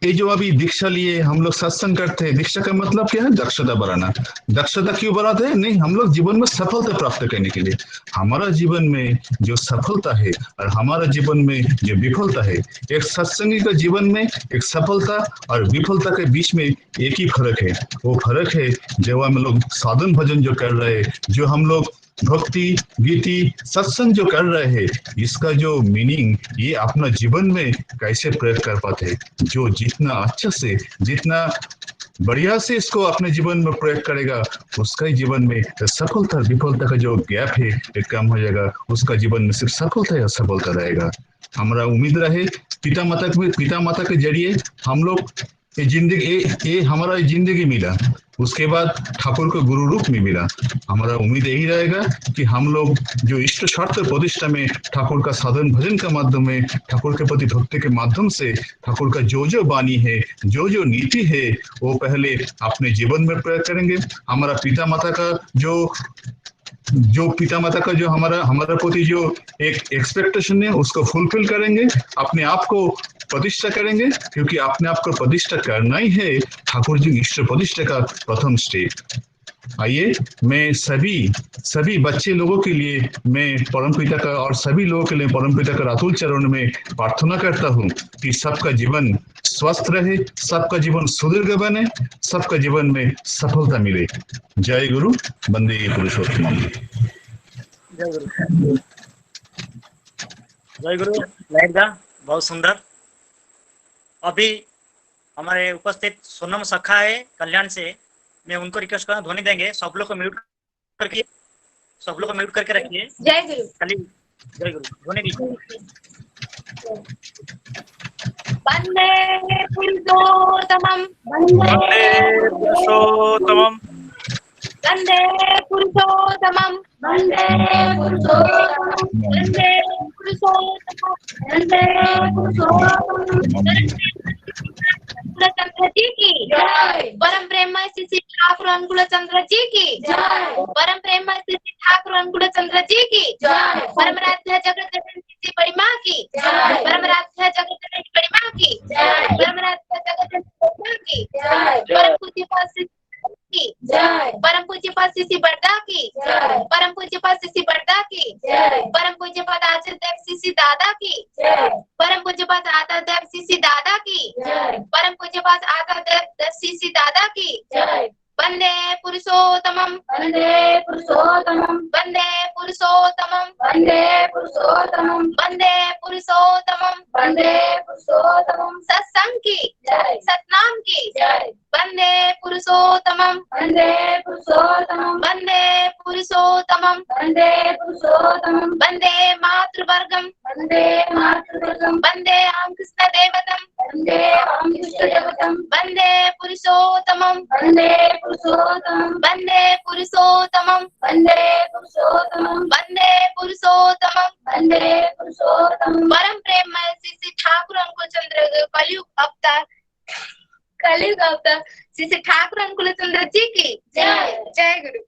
ये जो अभी दीक्षा लिए, हम लोग सत्संग करते हैं, दीक्षा का मतलब क्या है, दक्षता बढ़ाना। दक्षता क्यों बढ़ाते हैं? नहीं, हम लोग जीवन में सफलता प्राप्त करने के लिए। हमारा जीवन में जो सफलता है और हमारा जीवन में जो विफलता है, एक सत्संगी का जीवन में एक सफलता और विफलता के बीच में एक ही फर्क है। वो फर्क है जब हम लोग साधन भजन जो कर रहे हैं, जो हम लोग भक्ति गीति सत्संग जो कर रहे हैं, इसका जो मीनिंग ये अपना जीवन में कैसे प्रयोग कर पाते हैं। जो जितना अच्छा से, जितना बढ़िया से इसको अपने जीवन में प्रयोग करेगा, उसका ही जीवन में सफलता विफलता का जो गैप है ये कम हो जाएगा, उसका जीवन में सिर्फ सफलता या सफलता रहेगा। हमारा उम्मीद रहे पिता माता के जरिए हम लोग ये जिंदगी, ये हमारा जिंदगी मिला, उसके बाद ठाकुर को गुरु रूप में मिला। हमारा उम्मीद यही रहेगा कि हम लोग जो इष्ट स्वार्थ प्रतिष्ठा में ठाकुर का साधन भजन के माध्यम में, ठाकुर के प्रति भक्ति के माध्यम से ठाकुर का जो जो वाणी है, जो जो नीति है, वो पहले अपने जीवन में प्रयोग करेंगे। हमारा पिता माता का जो हमारा प्रति जो एक एक्सपेक्टेशन है उसको फुलफिल करेंगे, अपने आप को प्रतिष्ठा करेंगे, क्योंकि अपने आप को प्रतिष्ठा करना ही है ठाकुर जी इष्ट प्रतिष्ठा का प्रथम स्टेप। आइए, मैं सभी बच्चे लोगों के लिए मैं परमपिता का और सभी लोगों के लिए परमपिता का अतुल चरण में प्रार्थना करता हूँ कि सबका जीवन स्वस्थ रहे, सबका जीवन सुदीर्घ बने, सबका जीवन में सफलता मिले। जय गुरु, वंदे पुरुषोत्तम। जय गुरु, जय गुरु। लहरदा बहुत सुंदर। अभी हमारे उपस्थित सोनम सखा है कल्याण से, मैं उनको रिक्वेस्ट करूँ, ध्वनि देंगे। सब लोग को म्यूट करके रखिए। जय गुरु। जय गुरु, ध्वनि दीजिए। वंदे पुरुषोत्तमं, वंदे पुरुषोत्तमं, वंदे पुरुषोत्तमं, वंदे पुरुषोत्तमं, वंदे पुरुषोत्तमं, वंदे पुरुषोत्तमं। चंद्र जी की जय। परम प्रेममय श्री ठाकुर अनुकूल चंद्र जी की जय। परम प्रेममय श्री ठाकुर अनुकूल चंद्र जी की जय। परम राध्या जगत जननी श्री बड़ी माँ की जय। परम राध्या जगत जननी बड़ी माँ की जय। परम राध्या जगत जननी बड़ी माँ की जय। परम पूज्य पाद की जय। परम पूज्य पाद श्री बड़दा की जय। परम पूज्य पाद श्री बड़दा की जय। परम पूज्य पाद आचार्य देव श्री दादा की जय। परम पूज्य पाद आता देव श्री दादा की जय। परम पूज्य पाद आता देव श्री दादा की जय। वंदे पुरुषोत्तमं, वंदे पुरुषोत्तमं, वंदे पुरुषोत्तमं, वंदे पुरुषोत्तमं, वंदे पुरुषोत्तमं, वंदे पुरुषोत्तमं। सत्संग की जय, सतनाम की जय। वंदे पुरुषोत्तमं, वंदे पुरुषोत्तमं, वंदे पुरुषोत्तमं, वंदे पुरुषोत्तमं, वंदे मातृवर्गं, वंदे मातृवर्गं, वंदे राम कृष्ण देवतं, वंदे राम कृष्ण देवतं, वंदे पुरुषोत्तमं, वंदे पुरुषोत्तमं, वंदे पुरुषोत्तमं, वंदे पुरुषोत्तमं, वंदे पुरुषोत्तमं, वंदे पुरुषोत्तमं। परम प्रेममय श्री ठाकुर अनुकूल चंद्र कलयुग अवतार श्री ठाकुर अनुकूल चंद्र जी की जय। जय गुरु।